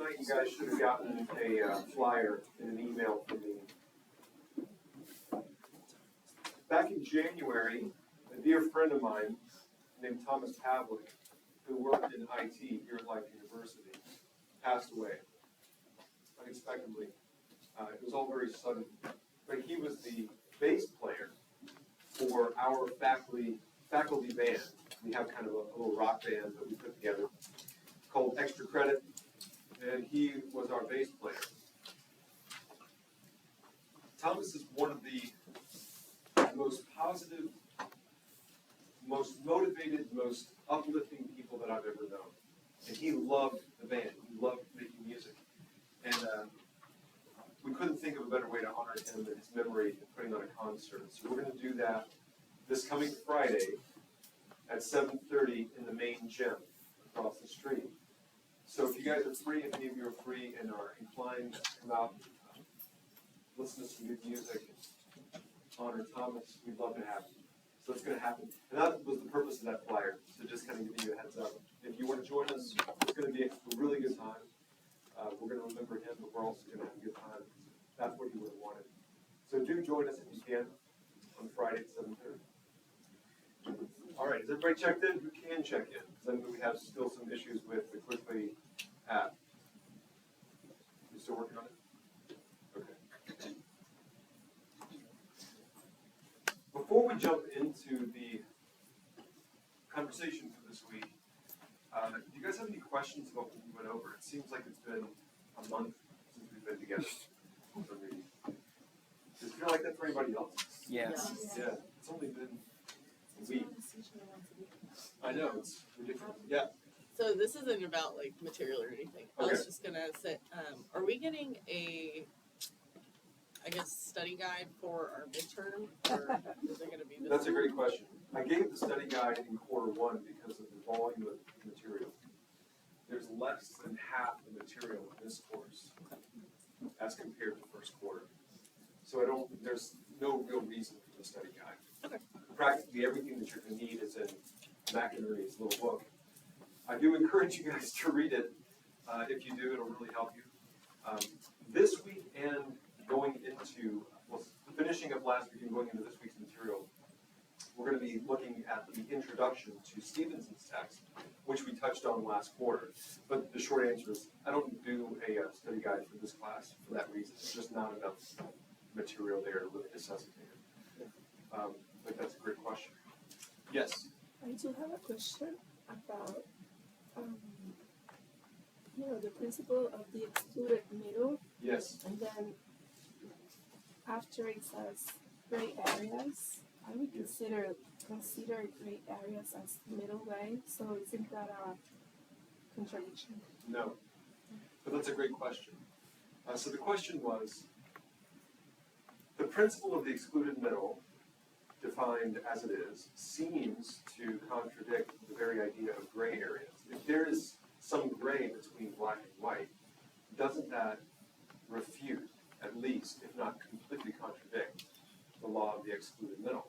tonight, you guys should have gotten a flyer in an email from me. Back in January, a dear friend of mine named Thomas Pavlik, who worked in IT here at Life University, passed away unexpectedly. It was all very sudden, but he was the bass player for our faculty band. We have kind of a little rock band that we put together called Extra Credit, and he was our bass player. Thomas is one of the most positive, most motivated, most uplifting people that I've ever known. And he loved the band. He loved making music. And we couldn't think of a better way to honor him and his memory than putting on a concert. So we're going to do that this coming Friday at 7:30 in the main gym across the street. So if you guys are free, if any of you are free and are inclined to come out and listen to some good music and honor Thomas, we'd love to have you. So it's going to happen. And that was the purpose of that flyer, so just kind of giving you a heads up. If you want to join us, it's going to be a really good time. We're going to remember him, but we're also going to have a good time. That's what he would have wanted. So do join us if you can on Friday at 7:30. All right, is everybody checked in? Who can check in? Because I know we have still some issues with the Quickly app. You still working on it? Okay. Before we jump into the conversation for this week, do you guys have any questions about what we went over? It seems like it's been a month since we've been together. Does it feel like that for anybody else? Yes. Yeah, it's only been a week. I know, it's ridiculous. Yeah. So this isn't about like material or anything. I was just gonna say, are we getting a, I guess, study guide for our midterm, or is it gonna be this? That's a great question. I gave the study guide in quarter 1 because of the volume of material. There's less than half the material in this course as compared to first quarter. So there's no real reason for the study guide. Okay. Practically everything that you're going to need is in McInerney's little book. I do encourage you guys to read it. If you do, it'll really help you. This week and going into, well, finishing up last week and going into this week's material, we're going to be looking at the introduction to Stevenson's text, which we touched on last quarter. But the short answer is, I don't do a study guide for this class for that reason. There's just not enough material there to really necessitate it. But that's a great question. Yes? I do have a question about, the principle of the excluded middle. Yes. And then after it says gray areas, I would consider gray areas as middle way. So isn't that a contradiction? No. But that's a great question. So the question was, the principle of the excluded middle, defined as it is, seems to contradict the very idea of gray areas. If there is some gray between black and white, doesn't that refute, at least, if not completely contradict, the law of the excluded middle?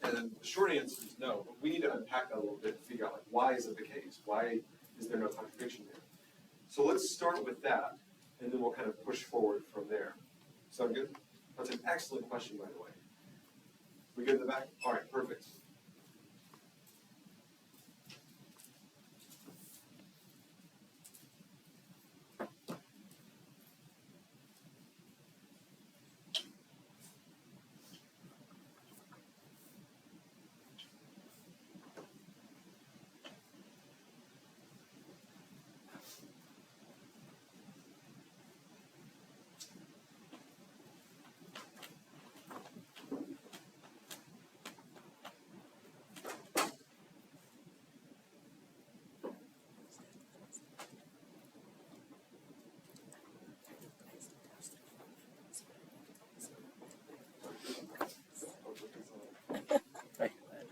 And then the short answer is no, but we need to unpack that a little bit and figure out, like, why is it the case? Why is there no contradiction there? So let's start with that, and then we'll kind of push forward from there. Sound good? That's an excellent question, by the way. We good in the back? All right, perfect.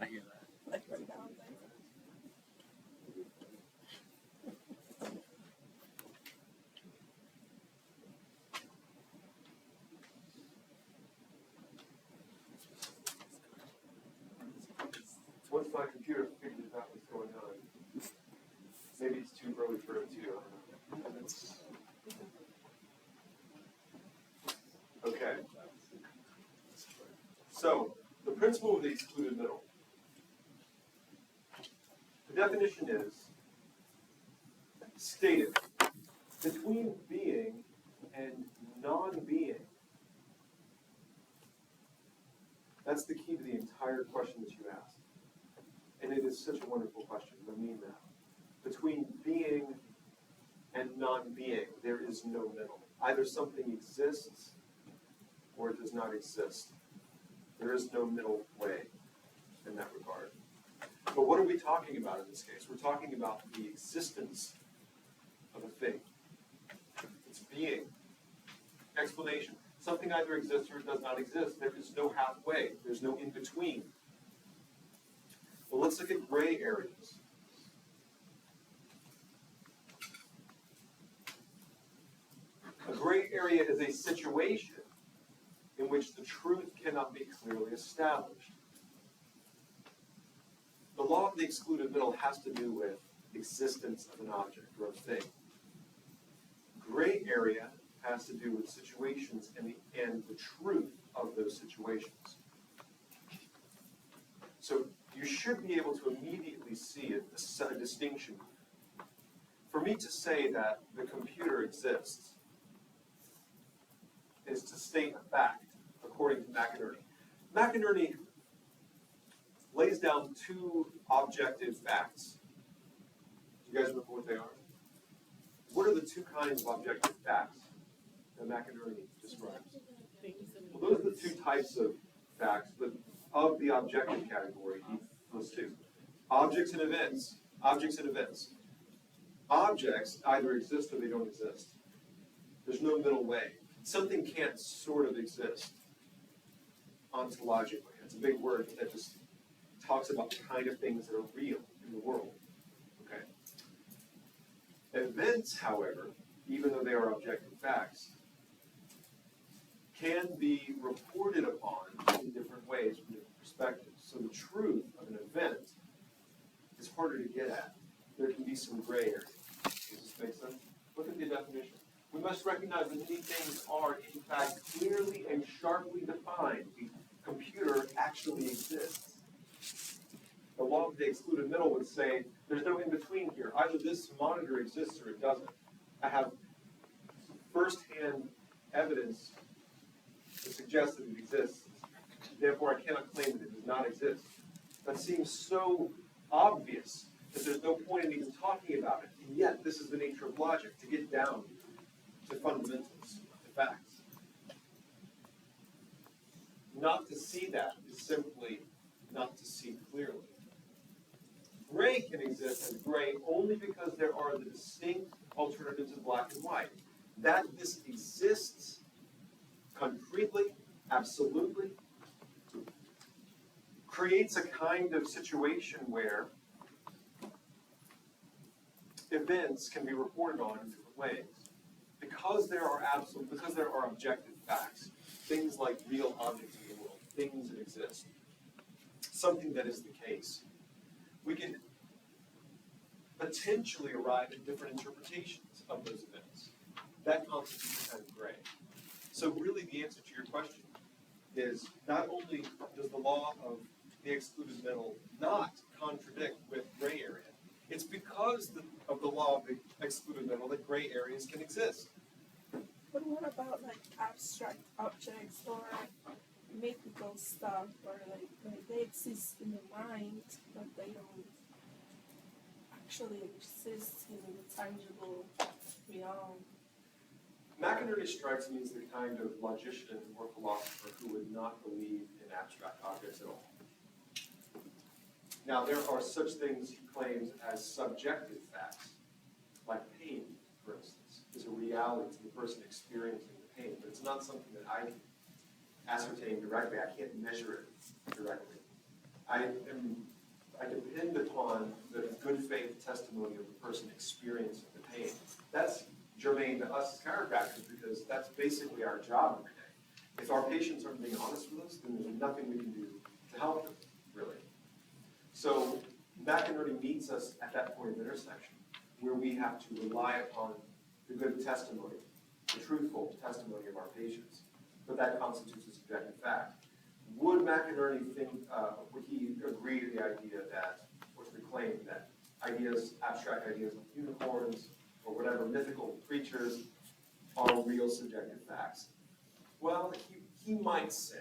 I hear that. Once my computer figures out what's going on, maybe it's too early for it to, principle of the excluded middle. The definition is stated between being and non-being. That's the key to the entire question that you asked. And it is such a wonderful question. I mean that. Between being and non-being, there is no middle. Either something exists or it does not exist. There is no middle way in that regard. But what are we talking about in this case? We're talking about the existence of a thing. It's being. Explanation. Something either exists or it does not exist. There is no halfway. There's no in-between. Well, let's look at gray areas. A gray area is a situation in which the truth cannot be clearly established. The law of the excluded middle has to do with existence of an object or a thing. Gray area has to do with situations and the truth of those situations. So you should be able to immediately see a distinction. For me to say that the computer exists is to state a fact, according to McInerney. McInerney lays down two objective facts. Do you guys remember what they are? What are the two kinds of objective facts that McInerney describes? Well, those are the two types of facts, but of the objective category, he lists two. Objects and events. Objects and events. Objects either exist or they don't exist. There's no middle way. Something can't sort of exist ontologically. It's a big word that just talks about the kind of things that are real in the world. Okay. Events, however, even though they are objective facts, can be reported upon in different ways from different perspectives. So the truth of an event is harder to get at. There can be some gray area. Does this make sense? Look at the definition. We must recognize that many things are, in fact, clearly and sharply defined. The computer actually exists. The law of the excluded middle would say there's no in-between here. Either this monitor exists or it doesn't. I have first-hand evidence to suggest that it exists. Therefore, I cannot claim that it does not exist. That seems so obvious that there's no point in even talking about it. And yet, this is the nature of logic, to get down to fundamentals, to facts. Not to see that is simply not to see clearly. Gray can exist as gray only because there are the distinct alternatives of black and white. That this exists concretely, absolutely, creates a kind of situation where events can be reported on in different ways. Because there are objective facts, things like real objects in the world, things that exist, something that is the case, we can potentially arrive at different interpretations of those events. That constitutes a kind of gray. So really the answer to your question is not only does the law of the excluded middle not contradict with gray area, it's because of the law of the excluded middle that gray areas can exist. But what about like abstract objects or mythical stuff, or like they exist in the mind, but they don't actually exist in the tangible realm? McInerney strikes me as the kind of logician or philosopher who would not believe in abstract objects at all. Now, there are such things, he claims, as subjective facts, like pain, for instance, is a reality to the person experiencing the pain, but it's not something that I can ascertain directly. I can't measure it directly. I depend upon the good faith testimony of the person experiencing the pain. That's germane to us as chiropractors because that's basically our job every day. If our patients aren't being honest with us, then there's nothing we can do to help them, really. So McInerney meets us at that point of intersection where we have to rely upon the good testimony, the truthful testimony of our patients. But that constitutes a subjective fact. would McInerney think, would he agree to the idea that, or to the claim that ideas, abstract ideas like unicorns or whatever mythical creatures are real subjective facts? Well, he might say,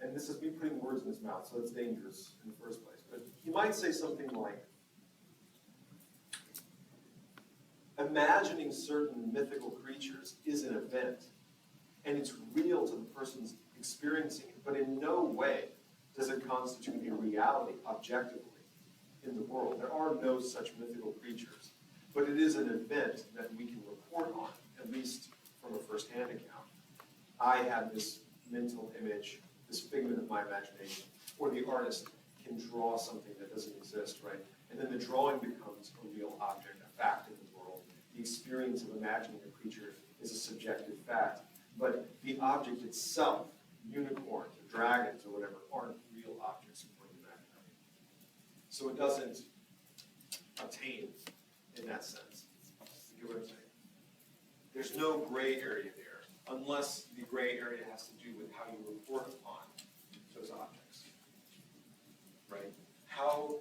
and this is me putting words in his mouth, so it's dangerous in the first place, but he might say something like, imagining certain mythical creatures is an event, and it's real to the person's experiencing it, but in no way does it constitute a reality objectively in the world. There are no such mythical creatures, but it is an event that we can report on, at least from a first-hand account. I have this mental image, this figment of my imagination, or the artist can draw something that doesn't exist, right? And then the drawing becomes a real object, a fact in the world. The experience of imagining a creature is a subjective fact, but the object itself, unicorns or dragons or whatever, aren't real objects according to McInerney. So it doesn't obtain in that sense. You get what I'm saying? There's no gray area there, unless the gray area has to do with how you report upon those objects. Right? How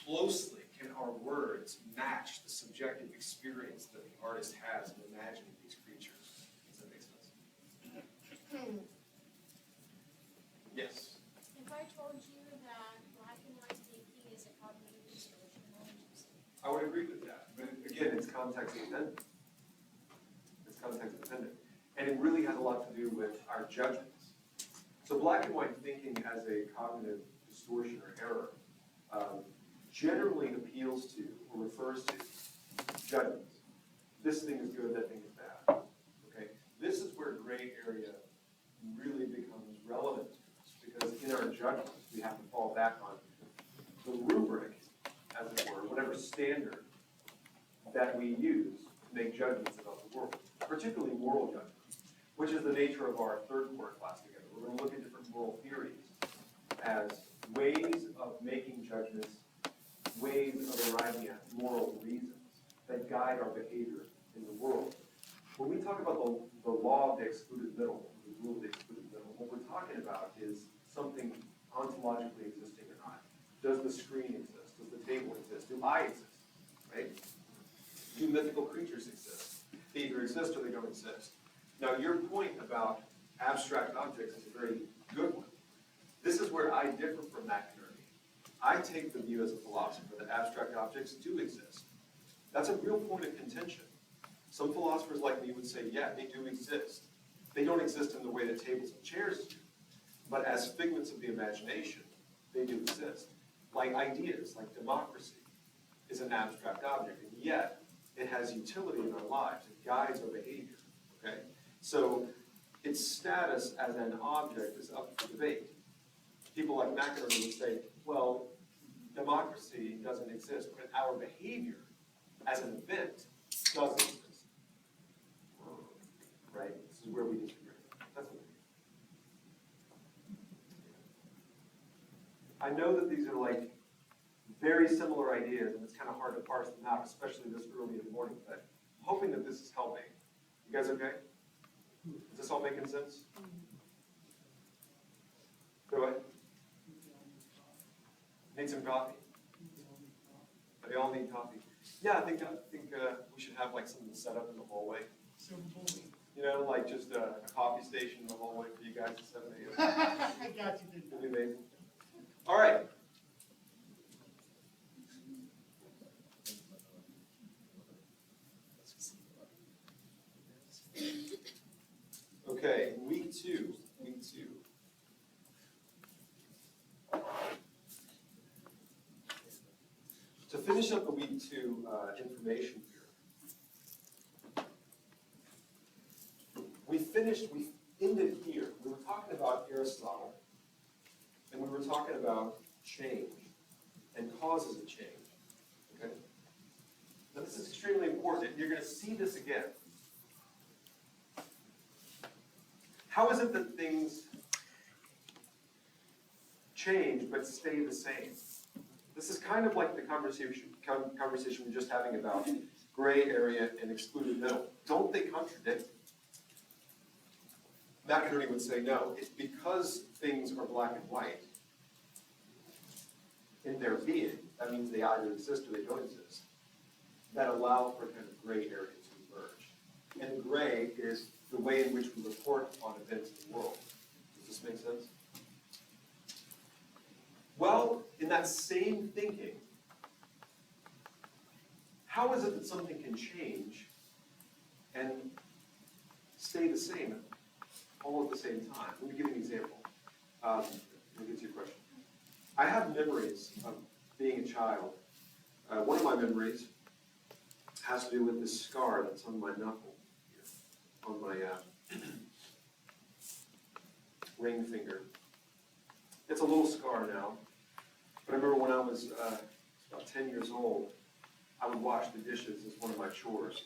closely can our words match the subjective experience that the artist has in imagining these creatures? Does that make sense? Yes? If I told you that black and white thinking is a cognitive distortion, what would you say? I would agree with that, but again, it's context dependent. It's context dependent. And it really has a lot to do with our judgments. So black and white thinking as a cognitive distortion or error generally appeals to or refers to judgments. This thing is good, that thing is bad. Okay? This is where gray area really becomes relevant to us, because in our judgments we have to fall back on the rubric, as it were, whatever standard that we use to make judgments about the world, particularly moral judgments, which is the nature of our third quarter class together. We're going to look at different moral theories as ways of making judgments, ways of arriving at moral reasons that guide our behavior in the world. When we talk about the law of the excluded middle, the rule of the excluded middle, what we're talking about is something ontologically existing or not. Does the screen exist? Does the table exist? Do I exist? Right? Do mythical creatures exist? They either exist or they don't exist. Now, your point about abstract objects is a very good one. This is where I differ from McInerney. I take the view as a philosopher that abstract objects do exist. That's a real point of contention. Some philosophers like me would say, yeah, they do exist. They don't exist in the way that tables and chairs do, but as figments of the imagination, they do exist. Like ideas, like democracy, is an abstract object, and yet it has utility in our lives. It guides our behavior. Okay? So its status as an object is up for debate. People like McInerney would say, well, democracy doesn't exist, but our behavior as an event does exist. Right? This is where we disagree. That's what I know that these are like very similar ideas, and it's kind of hard to parse them out, especially this early in the morning, but I'm hoping that this is helping. You guys okay? Is this all making sense? Go ahead. Need some coffee? They all need coffee. Yeah, I think we should have like something set up in the hallway. You know, like just a coffee station in the hallway for you guys at 7 a.m. I got you. It'd be amazing. All right. Okay, week two. To finish up the week two information here, we ended here. We were talking about Aristotle, and we were talking about change and causes of change. Okay? Now this is extremely important. You're going to see this again. How is it that things change but stay the same? This is kind of like the conversation we're just having about gray area and excluded middle. Don't they contradict? McInerney would say, no, it's because things are black and white in their being, that means they either exist or they don't exist, that allow for kind of gray areas to emerge. And gray is the way in which we report on events in the world. Does this make sense? Well, in that same thinking, how is it that something can change and stay the same all at the same time? Let me give you an example. Let me get to your question. I have memories of being a child. One of my memories has to do with this scar that's on my knuckle, here, on my ring finger. It's a little scar now, but I remember when I was about 10 years old, I would wash the dishes as one of my chores.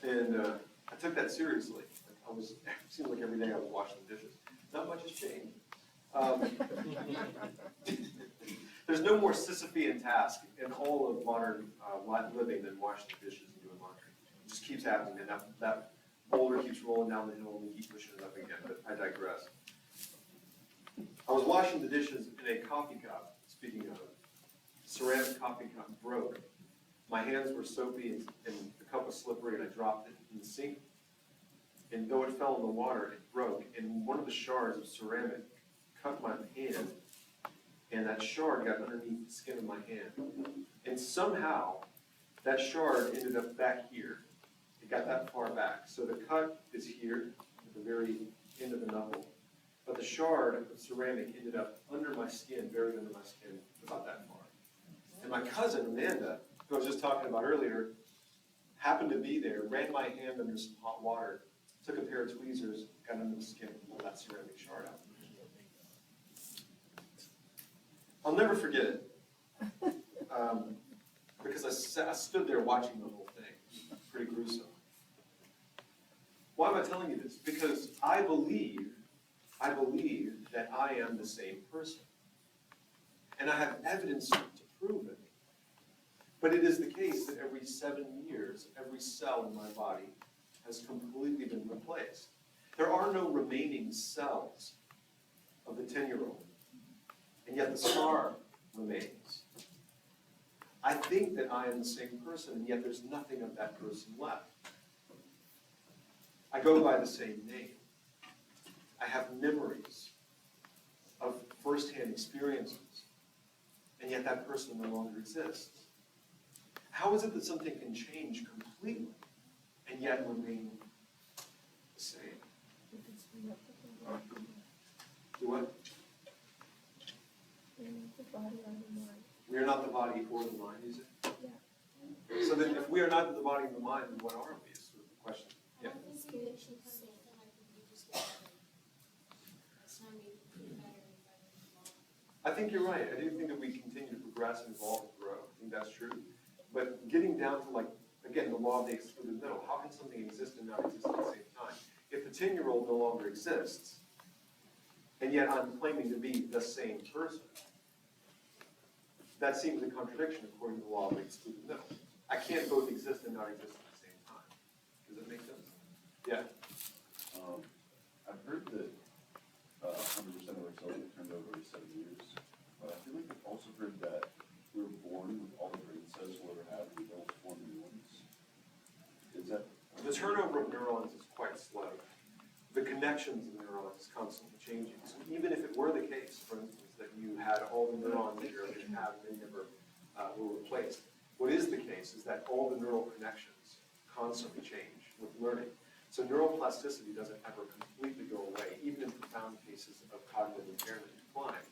And I took that seriously. It seemed like every day I was washing the dishes. Not much has changed. There's no more Sisyphean task in all of modern living than washing the dishes and doing laundry. It just keeps happening, and that boulder keeps rolling down the hill, and we keep pushing it up again, but I digress. I was washing the dishes in a coffee cup, speaking of it. Ceramic coffee cup broke. My hands were soapy, and the cup was slippery, and I dropped it in the sink. And though it fell in the water, it broke, and one of the shards of ceramic cut my hand, and that shard got underneath the skin of my hand. And somehow, that shard ended up back here. It got that far back. So the cut is here, at the very end of the knuckle. But the shard of ceramic ended up under my skin, buried under my skin, about that far. And my cousin, Amanda, who I was just talking about earlier, happened to be there, ran my hand under some hot water, took a pair of tweezers, got under the skin, and pulled that ceramic shard out. I'll never forget it, because I stood there watching the whole thing. Pretty gruesome. Why am I telling you this? Because I believe that I am the same person. And I have evidence to prove it. But it is the case that every 7 years, every cell in my body has completely been replaced. There are no remaining cells of the 10-year-old. And yet the scar remains. I think that I am the same person, and yet there's nothing of that person left. I go by the same name. I have memories of firsthand experiences, and yet that person no longer exists. How is it that something can change completely and yet remain the same? Do what? The body or the mind. We are not the body or the mind, is it? Yeah. So then if we are not the body and the mind, then what are we? Is sort of the question. Yeah. I don't think we actually come in, and I think we just get better. That's not maybe better and better and better. I think you're right. I do think that we continue to progress and evolve and grow. I think that's true. But getting down to, like, again, the law of the excluded middle, how can something exist and not exist at the same time? If the 10-year-old no longer exists, and yet I'm claiming to be the same person, that seems a contradiction according to the law of the excluded middle. I can't both exist and not exist at the same time. Does that make sense? Yeah. I've heard that 100% of our cells are turned over every 7 years, but I feel like I've also heard that we're born with all the brain cells we'll ever have, and we don't form new ones. Is that? The turnover of neurons is quite slow. The connections of neurons is constantly changing. So even if it were the case, for instance, that you had all the neurons that you're going to have and they never were replaced, what is the case is that all the neural connections constantly change with learning. So neuroplasticity doesn't ever completely go away, even in profound cases of cognitive impairment and decline.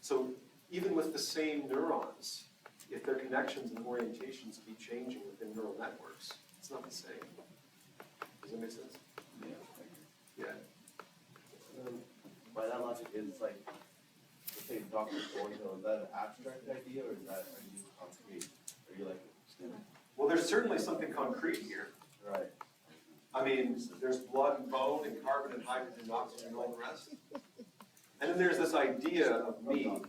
So even with the same neurons, if their connections and orientations keep changing within neural networks, it's not the same. Does that make sense? Yeah. Yeah. By that logic, is like the same Dr. Thornhill, is that an abstract idea or is that are you concrete? Are you like Well, there's certainly something concrete here. right? I mean, there's blood and bone and carbon and hydrogen and oxygen and all the rest. And then there's this idea of me,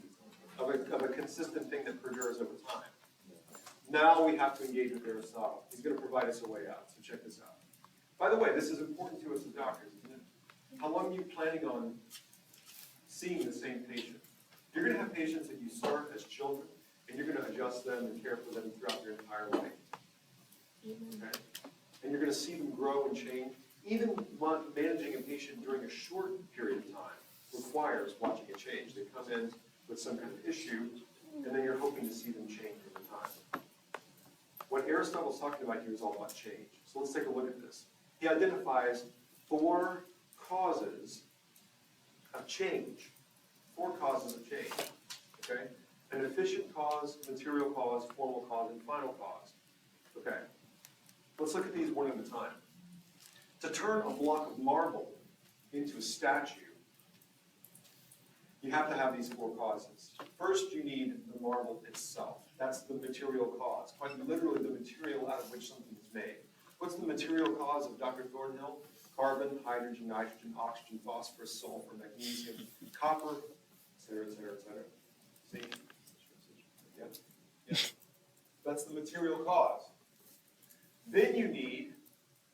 of a consistent thing that perdures over time. Now we have to engage with Aristotle. He's going to provide us a way out, so check this out. By the way, this is important to us as doctors. It's how long are you planning on seeing the same patient? You're gonna have patients that you start as children, and you're gonna adjust them and care for them throughout their entire life. Okay? And you're gonna see them grow and change. Even managing a patient during a short period of time requires watching a change. They come in with some kind of issue, and then you're hoping to see them change over time. What Aristotle's talking about here is all about change. So let's take a look at this. He identifies 4 causes of change. 4 causes of change, okay? An efficient cause, material cause, formal cause, and final cause. Okay, let's look at these one at a time. To turn a block of marble into a statue, you have to have these 4 causes. First, you need the marble itself. That's the material cause, quite literally the material out of which something is made. What's the material cause of Dr. Thornhill? Carbon, hydrogen, nitrogen, oxygen, phosphorus, sulfur, magnesium, copper, et cetera, et cetera, et cetera. See? Yeah? Yeah. That's the material cause. Then you need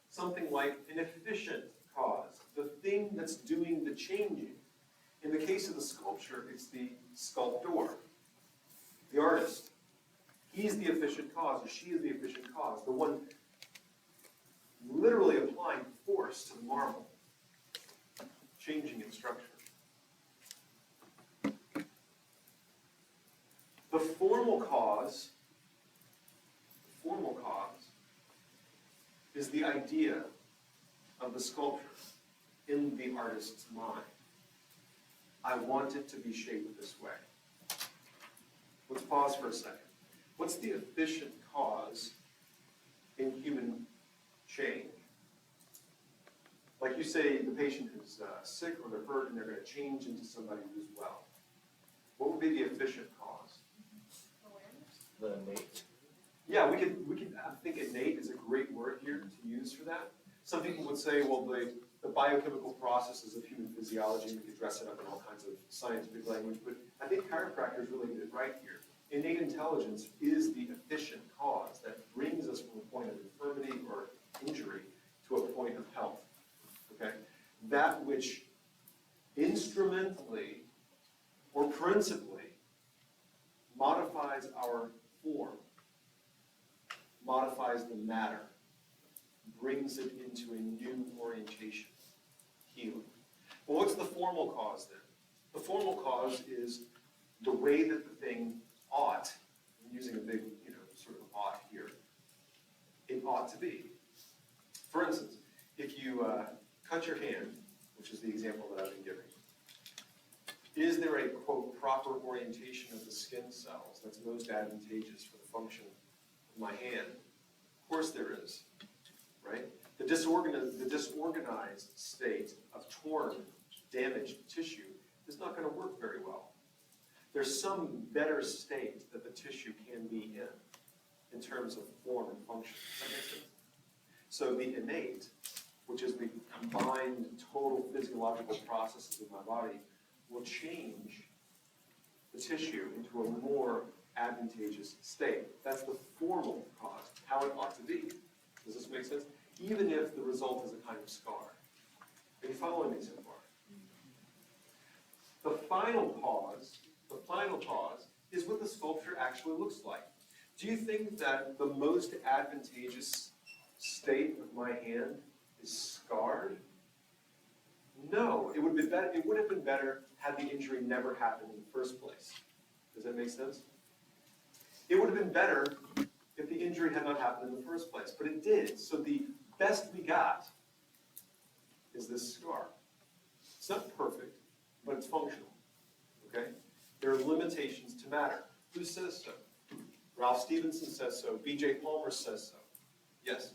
something like an efficient cause, the thing that's doing the changing. In the case of the sculpture, it's the sculptor, the artist. He's the efficient cause, or she is the efficient cause, the one literally applying force to the marble, changing its structure. The formal cause is the idea of the sculpture in the artist's mind. I want it to be shaped this way. Let's pause for a second. What's the efficient cause in human change? Like you say, the patient is sick or they're hurt and they're going to change into somebody who's well. What would be the efficient cause? Awareness? The innate. Yeah, we could. I think innate is a great word here to use for that. Some people would say, well, the biochemical processes of human physiology, we could dress it up in all kinds of scientific language, but I think chiropractors really get it right here. Innate intelligence is the efficient cause that brings us from a point of infirmity or injury to a point of health. Okay? That which instrumentally or principally modifies our form, modifies the matter, brings it into a new orientation, healing. Well, what's the formal cause then? The formal cause is the way that the thing ought, I'm using a big, sort of ought here, it ought to be. For instance, if you cut your hand, which is the example that I've been giving, is there a, quote, proper orientation of the skin cells that's most advantageous for the function of my hand? Of course there is, right? The disorganized state of torn, damaged tissue is not going to work very well. There's some better state that the tissue can be in terms of form and function. Does that make sense? So the innate, which is the combined total physiological processes of my body, will change the tissue into a more advantageous state. That's the formal cause, how it ought to be. Does this make sense? Even if the result is a kind of scar. Are you following me so far? The final cause is what the sculpture actually looks like. Do you think that the most advantageous state of my hand is scarred? No, it would have been better had the injury never happened in the first place. Does that make sense? It would have been better if the injury had not happened in the first place, but it did. So the best we got is this scar. It's not perfect, but it's functional. Okay? There are limitations to matter. Who says so? Ralph Stevenson says so. B.J. Palmer says so. Yes?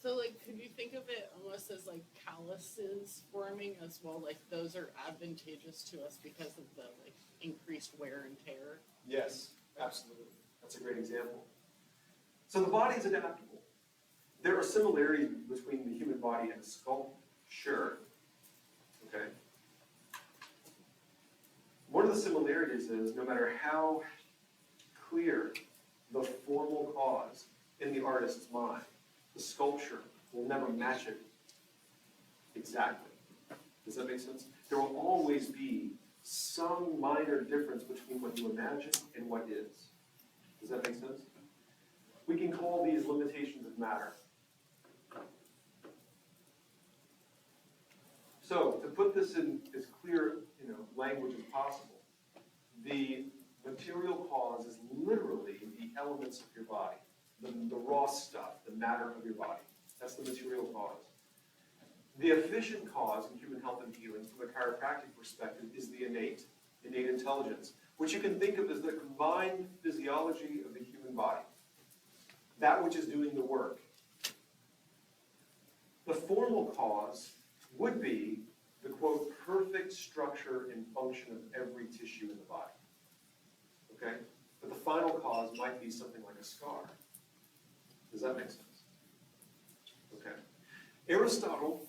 So, like, could you think of it almost as like calluses forming as well? Like, those are advantageous to us because of the like increased wear and tear. Yes, absolutely. That's a great example. So the body is adaptable. There are similarities between the human body and a sculpture. Okay? One of the similarities is no matter how clear the formal cause in the artist's mind, the sculpture will never match it exactly. Does that make sense? There will always be some minor difference between what you imagine and what is. Does that make sense? We can call these limitations of matter. So, to put this in as clear, language as possible, the material cause is literally the elements of your body, the raw stuff, the matter of your body. That's the material cause. The efficient cause in human health and healing, from a chiropractic perspective, is the innate intelligence, which you can think of as the combined physiology of the human body, that which is doing the work. The formal cause would be the, quote, perfect structure and function of every tissue in the body. Okay? But the final cause might be something like a scar. Does that make sense? Okay. Aristotle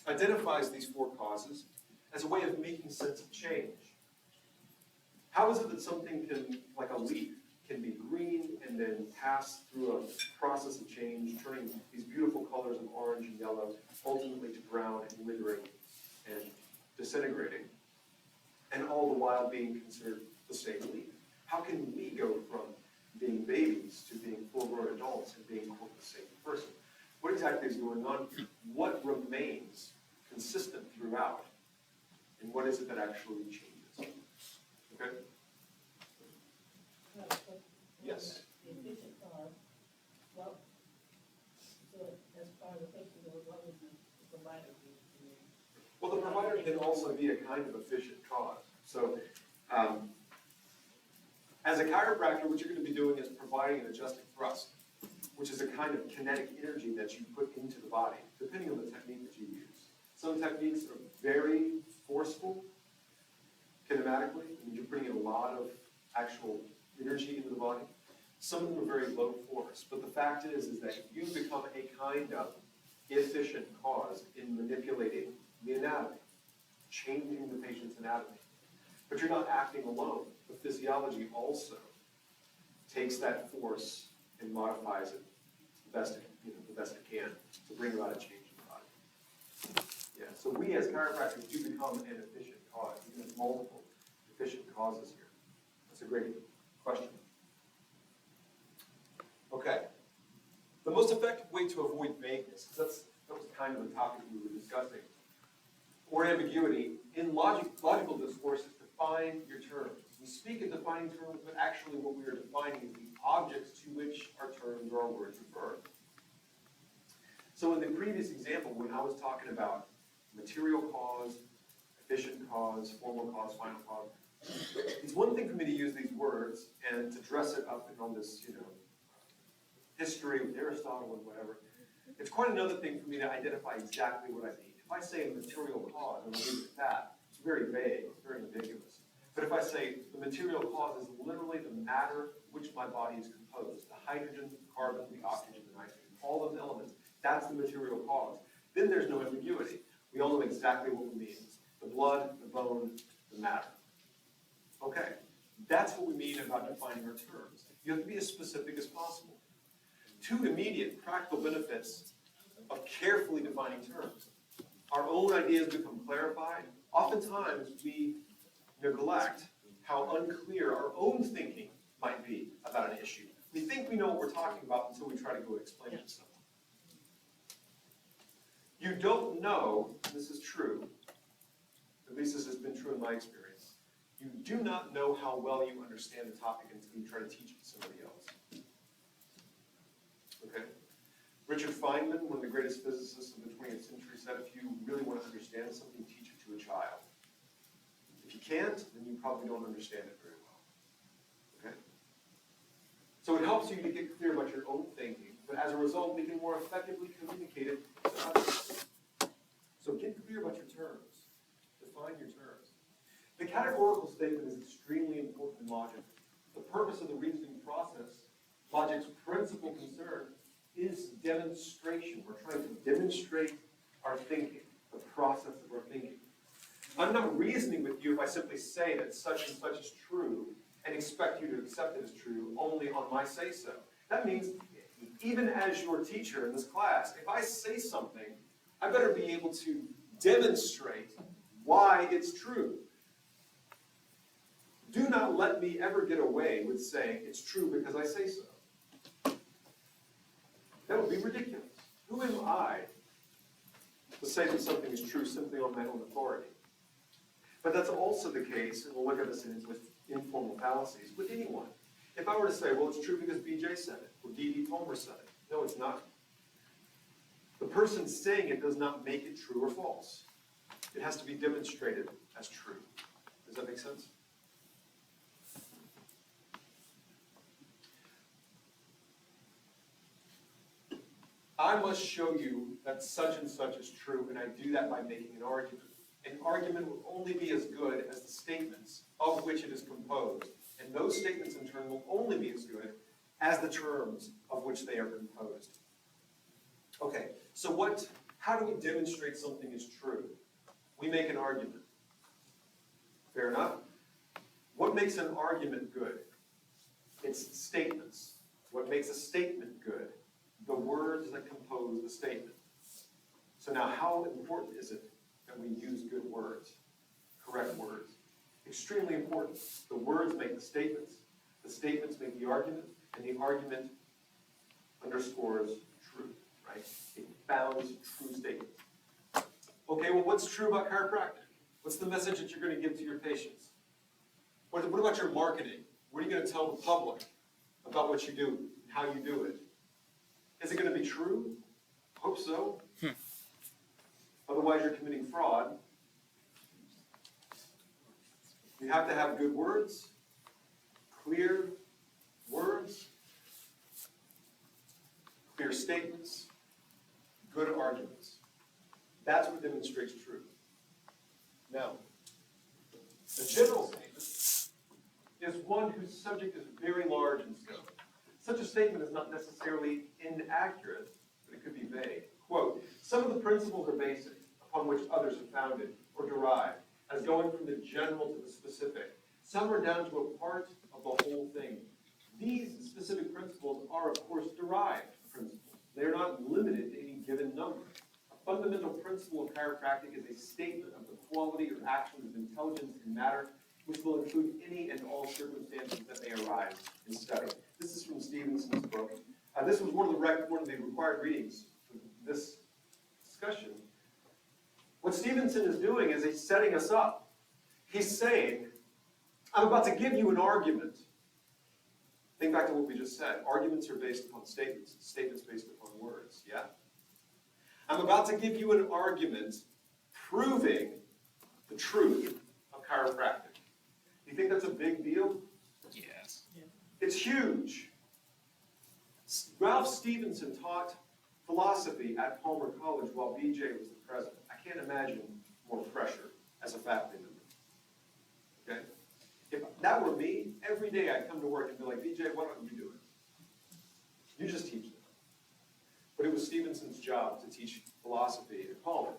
identifies these four causes as a way of making sense of change. How is it that something can, like a leaf, can be green and then pass through a process of change, turning these beautiful colors of orange and yellow, ultimately to brown and withering and disintegrating, and all the while being considered the same leaf? How can we go from being babies to being full-grown adults and being quote, the same person? What exactly is going on here? What remains consistent throughout? And what is it that actually changes? Okay? Yes? The efficient cause, well, so as far as the patient goes, what would the provider do? Well, the provider can also be a kind of efficient cause. So, as a chiropractor, what you're going to be doing is providing an adjusting thrust, which is a kind of kinetic energy that you put into the body, depending on the technique that you use. Some techniques are very forceful, kinematically, and you're putting in a lot of actual energy into the body. Some of them are very low force, but the fact is that you become a kind of efficient cause in manipulating the anatomy, changing the patient's anatomy. But you're not acting alone. The physiology also takes that force and modifies it the best it can to bring about a change in the body. Yeah, so we as chiropractors do become an efficient cause. We have multiple efficient causes here. That's a great question. Okay. The most effective way to avoid vagueness, because that was kind of the topic we were discussing, or ambiguity, in logical discourse is define your terms. We speak in defining terms, but actually what we are defining is the objects to which our terms or our words refer. So in the previous example, when I was talking about material cause, efficient cause, formal cause, final cause, it's one thing for me to use these words and to dress it up on this, history with Aristotle and whatever. It's quite another thing for me to identify exactly what I mean. If I say a material cause, and I'll leave it at that, it's very vague, it's very ambiguous. But if I say the material cause is literally the matter which my body is composed, the hydrogen, the carbon, the oxygen, the nitrogen, all those elements, that's the material cause. Then there's no ambiguity. We all know exactly what it means. The blood, the bone, the matter. Okay, that's what we mean about defining our terms. You have to be as specific as possible. Two immediate practical benefits of carefully defining terms. Our own ideas become clarified. Oftentimes we neglect how unclear our own thinking might be about an issue. We think we know what we're talking about until we try to go explain it to someone. You don't know, and this is true, at least this has been true in my experience, you do not know how well you understand the topic until you try to teach it to somebody else. Okay? Richard Feynman, one of the greatest physicists of the 20th century, said if you really want to understand something, teach it to a child. If you can't, then you probably don't understand it very well. Okay? So it helps you to get clear about your own thinking, but as a result, we can more effectively communicate it to others. So get clear about your terms. Define your terms. The categorical statement is extremely important in logic. The purpose of the reasoning process, logic's principal concern, is demonstration. We're trying to demonstrate our thinking, the process of our thinking. I'm not reasoning with you if I simply say that such and such is true and expect you to accept it as true only on my say-so. That means, even as your teacher in this class, if I say something, I better be able to demonstrate why it's true. Do not let me ever get away with saying it's true because I say so. That would be ridiculous. Who am I to say that something is true simply on my own authority? But that's also the case, and we'll look at this with informal fallacies, with anyone. If I were to say, well, it's true because BJ said it, or D.D. Palmer said it. No, it's not. The person saying it does not make it true or false. It has to be demonstrated as true. Does that make sense? I must show you that such and such is true, and I do that by making an argument. An argument will only be as good as the statements of which it is composed, and those statements in turn will only be as good as the terms of which they are composed. Okay, so how do we demonstrate something is true? We make an argument. Fair enough? What makes an argument good? It's statements. What makes a statement good? The words that compose the statement. So now, how important is it that we use good words, correct words? Extremely important. The words make the statements make the argument, and the argument underscores truth, right? It founds true statements. Okay, well, what's true about chiropractic? What's the message that you're going to give to your patients? What about your marketing? What are you going to tell the public about what you do and how you do it? Is it going to be true? Hope so. Otherwise, you're committing fraud. You have to have good words, clear words, clear statements, good arguments. That's what demonstrates truth. Now, the general statement is one whose subject is very large in scope. Such a statement is not necessarily inaccurate, but it could be vague. Quote, some of the principles are basic, upon which others are founded or derived, as going from the general to the specific. Some are down to a part of the whole thing. These specific principles are, of course, derived principles. They are not limited to any given number. A fundamental principle of chiropractic is a statement of the quality or action of intelligence in matter, which will include any and all circumstances that may arise in study. This is from Stevenson's book. This was one of the required readings for this discussion. What Stevenson is doing is he's setting us up. He's saying, I'm about to give you an argument. Think back to what we just said. Arguments are based upon statements. Statements based upon words, yeah? I'm about to give you an argument proving the truth of chiropractic. Do you think that's a big deal? Yes. It's huge. Ralph Stevenson taught philosophy at Palmer College while BJ was the president. I can't imagine more pressure as a faculty member. Okay? If that were me, every day I'd come to work and be like, BJ, why don't you do it? You just teach them. But it was Stevenson's job to teach philosophy at Palmer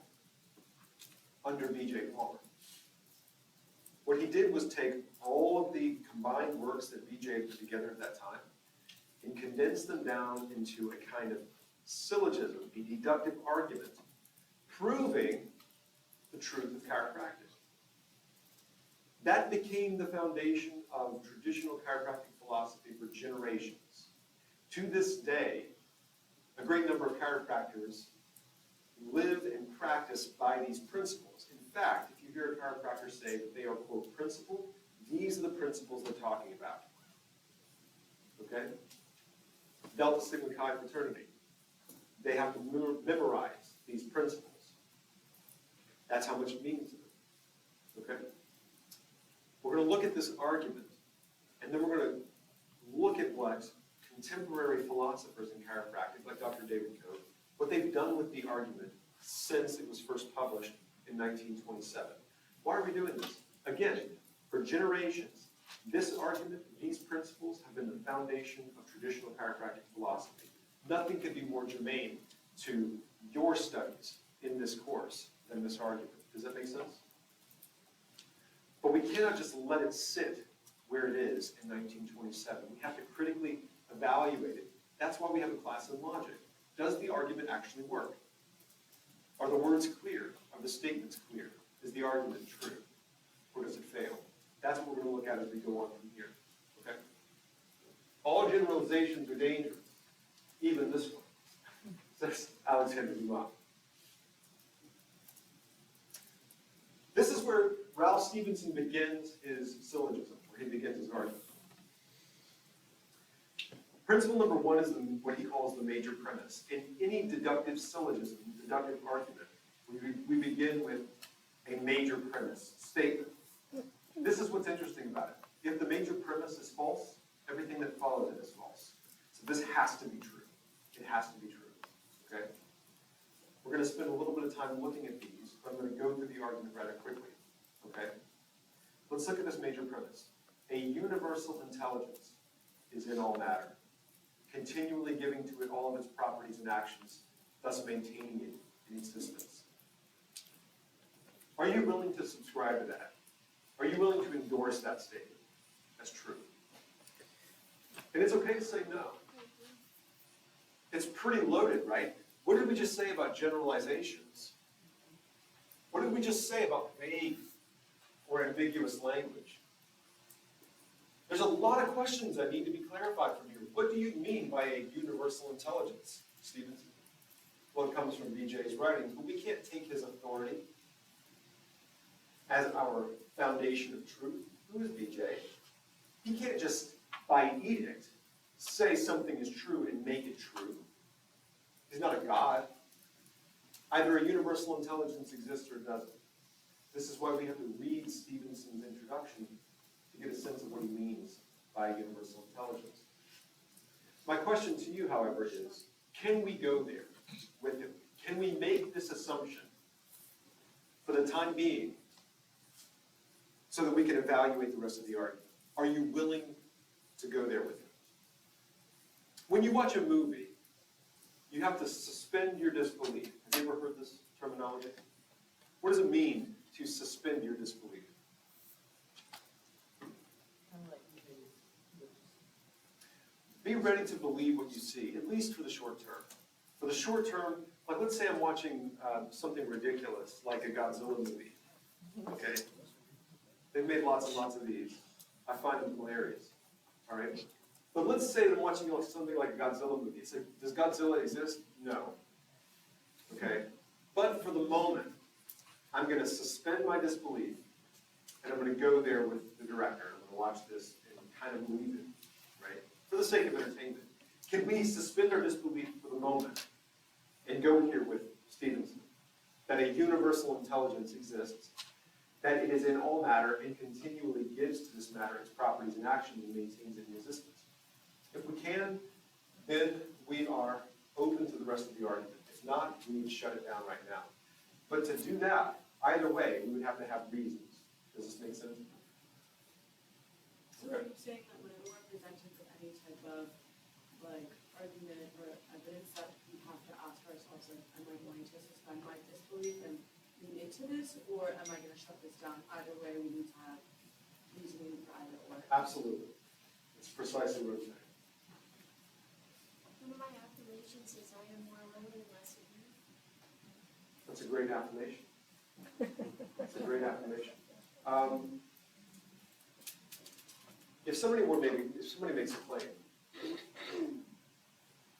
under BJ Palmer. What he did was take all of the combined works that BJ put together at that time and condense them down into a kind of syllogism, a deductive argument, proving the truth of chiropractic. That became the foundation of traditional chiropractic philosophy for generations. To this day, a great number of chiropractors live and practice by these principles. In fact, if you hear a chiropractor say that they are, quote, principled, these are the principles they're talking about. Okay? Delta Sigma Chi fraternity. They have to memorize these principles. That's how much it means to them. Okay? We're going to look at this argument, and then we're going to look at what contemporary philosophers in chiropractic, like Dr. David Cope, what they've done with the argument since it was first published in 1927. Why are we doing this? Again, for generations, this argument, these principles have been the foundation of traditional chiropractic philosophy. Nothing could be more germane to your studies in this course than this argument. Does that make sense? But we cannot just let it sit where it is in 1927. We have to critically evaluate it. That's why we have a class in logic. Does the argument actually work? Are the words clear? Are the statements clear? Is the argument true? Or does it fail? That's what we're going to look at as we go on from here. Okay? All generalizations are dangerous, even this one, says Alexander Dumas. This is where Ralph Stevenson begins his syllogism, where he begins his argument. Principle number one is what he calls the major premise. In any deductive syllogism, deductive argument, we begin with a major premise, statement. This is what's interesting about it. If the major premise is false, everything that follows it is false. So this has to be true. It has to be true. Okay? We're going to spend a little bit of time looking at these, but I'm going to go through the argument rather quickly. Okay? Let's look at this major premise. A universal intelligence is in all matter, continually giving to it all of its properties and actions, thus maintaining it in existence. Are you willing to subscribe to that? Are you willing to endorse that statement as true? And it's okay to say no. It's pretty loaded, right? What did we just say about generalizations? What did we just say about vague or ambiguous language? There's a lot of questions that need to be clarified from here. What do you mean by a universal intelligence, Stevenson? Well, it comes from BJ's writings, but we can't take his authority as our foundation of truth. Who is BJ? He can't just, by edict, say something is true and make it true. He's not a god. Either a universal intelligence exists or doesn't. This is why we have to read Stevenson's introduction to get a sense of what he means by universal intelligence. My question to you, however, is, can we go there with him? Can we make this assumption for the time being so that we can evaluate the rest of the argument? Are you willing to go there with him? When you watch a movie, you have to suspend your disbelief. Have you ever heard this terminology? What does it mean to suspend your disbelief? Be ready to believe what you see, at least for the short term. For the short term, like let's say I'm watching something ridiculous, like a Godzilla movie. Okay? They've made lots and lots of these. I find them hilarious. All right? But let's say I'm watching something like a Godzilla movie. So, does Godzilla exist? No. Okay? But for the moment, I'm going to suspend my disbelief, and I'm going to go there with the director. I'm going to watch this and kind of believe it, right? For the sake of entertainment. Can we suspend our disbelief for the moment and go here with Stevenson? That a universal intelligence exists, that it is in all matter and continually gives to this matter its properties and actions and maintains it in existence. If we can, then we are open to the rest of the argument. If not, we need to shut it down right now. But to do that, either way, we would have to have reasons. Does this make sense? So are you saying that whenever we're presented with any type of like argument or evidence that we have to ask ourselves, like, am I going to suspend my disbelief and lean into this, or am I going to shut this down? Either way, we need to have reasoning for either or. Absolutely. It's precisely what I'm saying. One of my affirmations is I am more alone and less of you. That's a great affirmation. That's a great affirmation. If somebody makes a claim,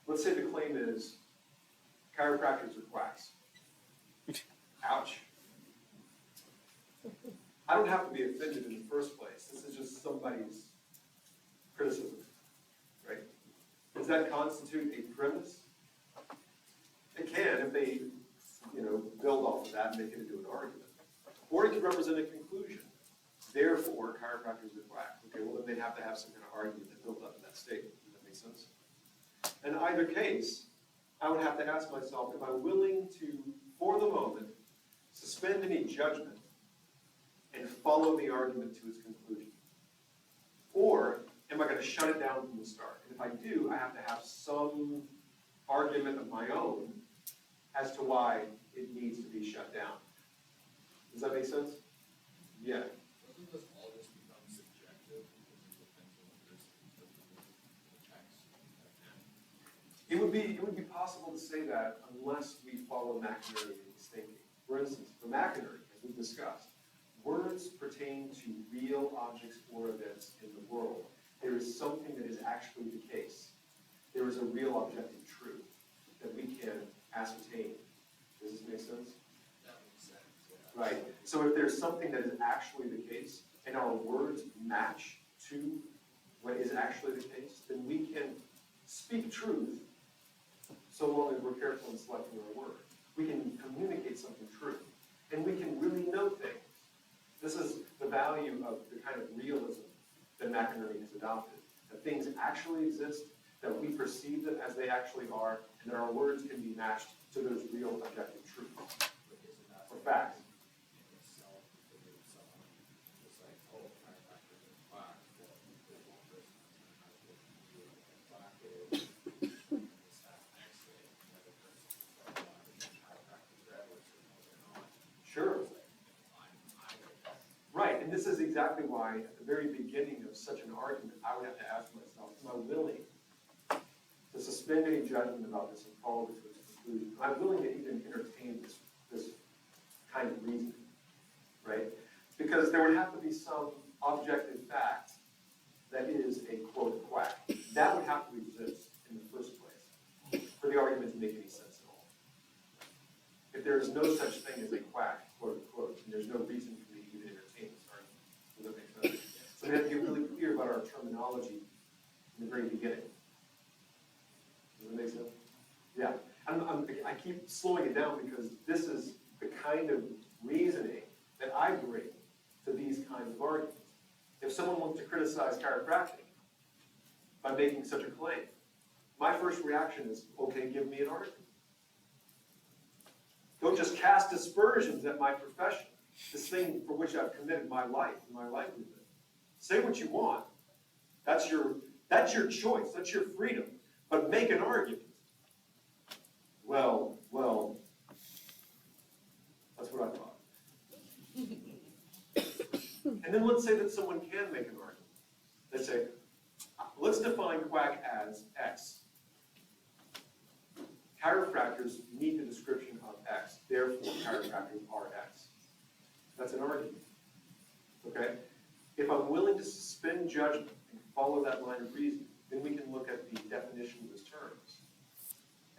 let's say the claim is chiropractors are quacks. Ouch. I don't have to be offended in the first place. This is just somebody's criticism, right? Does that constitute a premise? It can if they, build off of that and make it into an argument. Or it could represent a conclusion. Therefore, chiropractors are quack. Okay, well then they'd have to have some kind of argument that built up in that statement. Does that make sense? In either case, I would have to ask myself, am I willing to, for the moment, suspend any judgment and follow the argument to its conclusion? Or am I going to shut it down from the start? And if I do, I have to have some argument of my own as to why it needs to be shut down. Does that make sense? Yeah. Doesn't this all just become subjective because it depends on what there's the text? It would be possible to say that unless we follow McInerney's thinking. For instance, for McInerney, as we've discussed, words pertain to real objects or events in the world. There is something that is actually the case. There is a real objective truth that we can ascertain. Does this make sense? That makes sense, yeah. Right. So if there's something that is actually the case, and our words match to what is actually the case, then we can speak truth so long as we're careful in selecting our word. We can communicate something true, and we can really know things. This is the value of the kind of realism that McInerney has adopted, that things actually exist, that we perceive them as they actually are, and that our words can be matched to those real objective truths But isn't that or facts. in itself, if someone was like, oh, chiropractor is quack, well, there's one person that's gonna have to do what a quack is, and the staff next to it, and the other person is like, well, I'm a chiropractor graduate, so no, they're not. Sure. It's like, I'm like that. Right, and this is exactly why at the very beginning of such an argument, I would have to ask myself, am I willing to suspend any judgment about this and follow it to its conclusion? Am I willing to even entertain this kind of reasoning, right? Because there would have to be some objective fact that is a quote quack. That would have to exist in the first place for the argument to make any sense at all. If there is no such thing as a quack, quote unquote, and there's no reason for me to even entertain this argument. Does that make sense? So we have to get really clear about our terminology in the very beginning. Does that make sense? Yeah. I keep slowing it down because this is the kind of reasoning that I bring to these kinds of arguments. If someone wants to criticize chiropractic by making such a claim, my first reaction is, okay, give me an argument. Don't just cast aspersions at my profession, this thing for which I've committed my life and my livelihood. Say what you want. That's your choice. That's your freedom. But make an argument. Well, that's what I thought. And then let's say that someone can make an argument. They say, let's define quack as X. Chiropractors meet the description of X, therefore chiropractors are X. That's an argument. Okay? If I'm willing to suspend judgment and follow that line of reasoning, then we can look at the definition of those terms.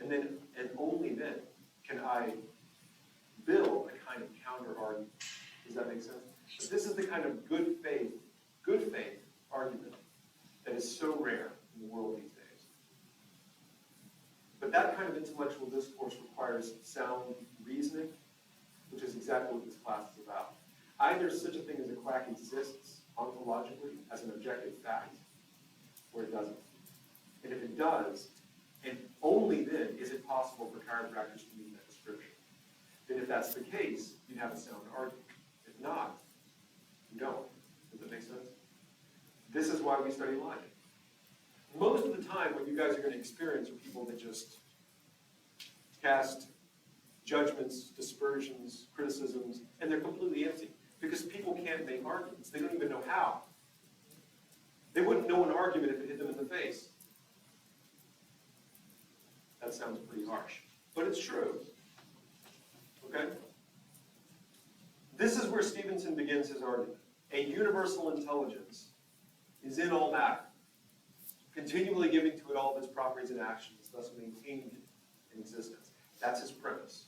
And only then can I build a kind of counter argument. Does that make sense? But this is the kind of good faith argument that is so rare in the world these days. But that kind of intellectual discourse requires sound reasoning, which is exactly what this class is about. Either such a thing as a quack exists ontologically as an objective fact, or it doesn't. And if it does, and only then is it possible for chiropractors to meet that description. Then if that's the case, you'd have a sound argument. If not, you don't. Does that make sense? This is why we study logic. Most of the time, what you guys are going to experience are people that just cast judgments, dispersions, criticisms, and they're completely empty. Because people can't make arguments. They don't even know how. They wouldn't know an argument if it hit them in the face. That sounds pretty harsh, but it's true. Okay? This is where Stevenson begins his argument. A universal intelligence is in all matter, continually giving to it all of its properties and actions, thus maintaining it in existence. That's his premise.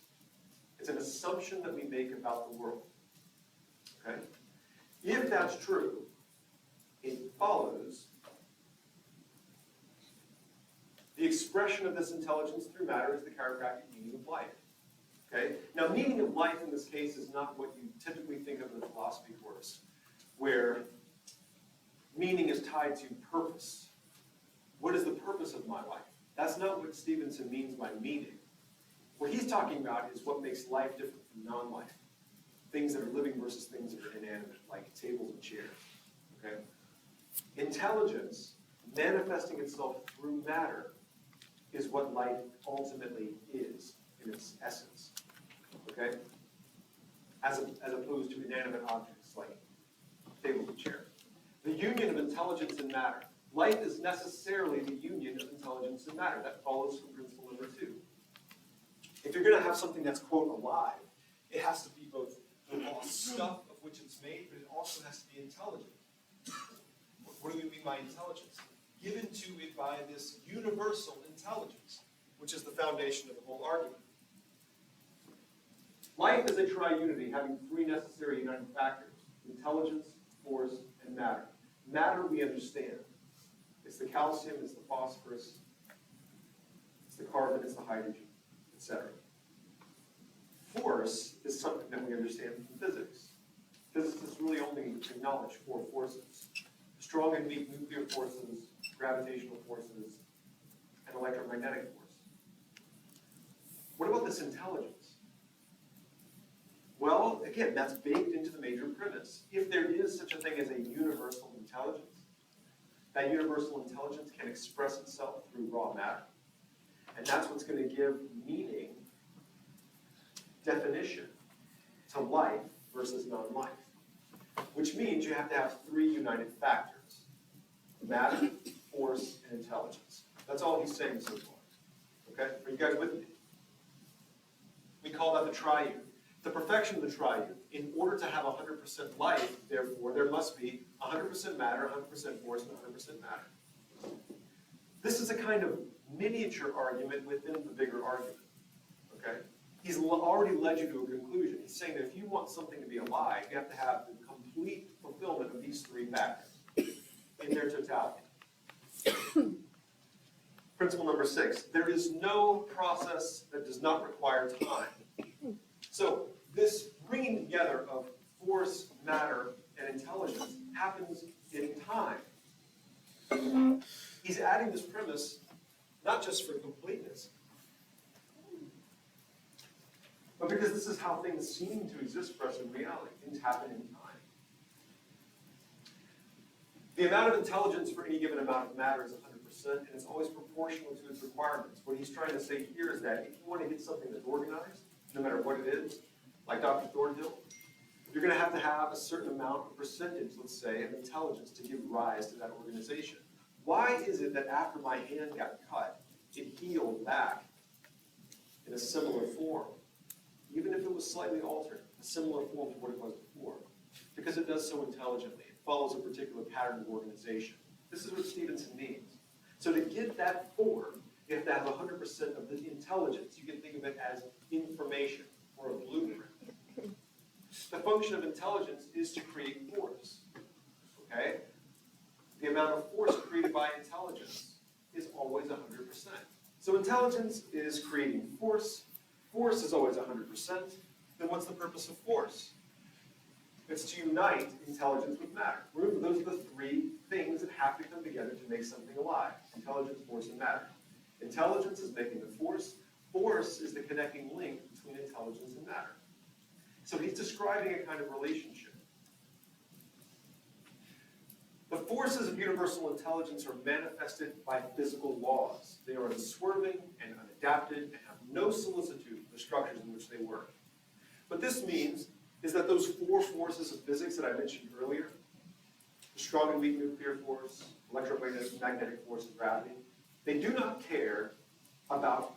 It's an assumption that we make about the world. Okay? If that's true, it follows the expression of this intelligence through matter is the chiropractic meaning of life. Okay? Now, meaning of life in this case is not what you typically think of in a philosophy course, where meaning is tied to purpose. What is the purpose of my life? That's not what Stevenson means by meaning. What he's talking about is what makes life different from non-life. Things that are living versus things that are inanimate, like tables and chairs. Okay? Intelligence, manifesting itself through matter, is what life ultimately is in its essence. Okay? As opposed to inanimate objects like tables and chairs. The union of intelligence and matter. Life is necessarily the union of intelligence and matter. That follows from principle number 2. If you're gonna have something that's, quote, alive, it has to be both the raw stuff of which it's made, but it also has to be intelligent. What do we mean by intelligence? Given to it by this universal intelligence, which is the foundation of the whole argument. Life is a triunity having three necessary uniting factors: intelligence, force, and matter. Matter we understand. It's the calcium, it's the phosphorus, it's the carbon, it's the hydrogen, etc. Force is something that we understand from physics. Physicists really only acknowledge four forces: strong and weak nuclear forces, gravitational forces, and electromagnetic force. What about this intelligence? Well, again, that's baked into the major premise. If there is such a thing as a universal intelligence, that universal intelligence can express itself through raw matter. And that's what's going to give meaning, definition, to life versus non-life. Which means you have to have three united factors: matter, force, and intelligence. That's all he's saying so far. Okay? Are you guys with me? We call that the triune. The perfection of the triune. In order to have 100% life, therefore, there must be 100% matter, 100% force, and 100% matter. This is a kind of miniature argument within the bigger argument. Okay? He's already led you to a conclusion. He's saying that if you want something to be alive, you have to have the complete fulfillment of these three factors in their totality. Principle number 6, there is no process that does not require time. So this bringing together of force, matter, and intelligence happens in time. He's adding this premise not just for completeness, but because this is how things seem to exist for us in reality. Things happen in time. The amount of intelligence for any given amount of matter is 100%, and it's always proportional to its requirements. What he's trying to say here is that if you want to get something that's organized, no matter what it is, like Dr. Thornhill, you're going to have a certain amount of percentage, let's say, of intelligence to give rise to that organization. Why is it that after my hand got cut, it healed back in a similar form? Even if it was slightly altered, a similar form to what it was before. Because it does so intelligently. It follows a particular pattern of organization. This is what Stevenson means. So to get that form, you have to have 100% of the intelligence. You can think of it as information or a blueprint. The function of intelligence is to create force. Okay? The amount of force created by intelligence is always 100%. So intelligence is creating force. Force is always 100%. Then what's the purpose of force? It's to unite intelligence with matter. Remember, those are the three things that have to come together to make something alive: intelligence, force, and matter. Intelligence is making the force. Force is the connecting link between intelligence and matter. So he's describing a kind of relationship. The forces of universal intelligence are manifested by physical laws. They are unswerving and unadapted and have no solicitude for the structures in which they work. What this means is that those four forces of physics that I mentioned earlier, the strong and weak nuclear force, electromagnetic force, and gravity, they do not care about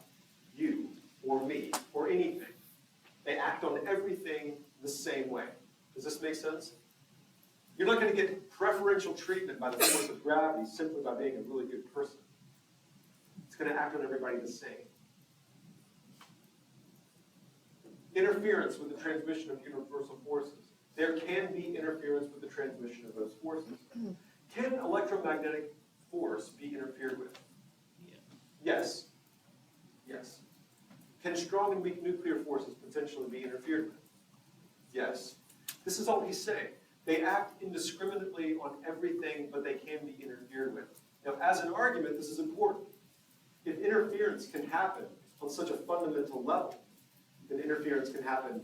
you or me or anything. They act on everything the same way. Does this make sense? You're not going to get preferential treatment by the force of gravity simply by being a really good person. It's going to act on everybody the same. Interference with the transmission of universal forces. There can be interference with the transmission of those forces. Can electromagnetic force be interfered with? Yes. Yes. Can strong and weak nuclear forces potentially be interfered with? Yes. This is all he's saying. They act indiscriminately on everything, but they can be interfered with. Now, as an argument, this is important. If interference can happen on such a fundamental level, then interference can happen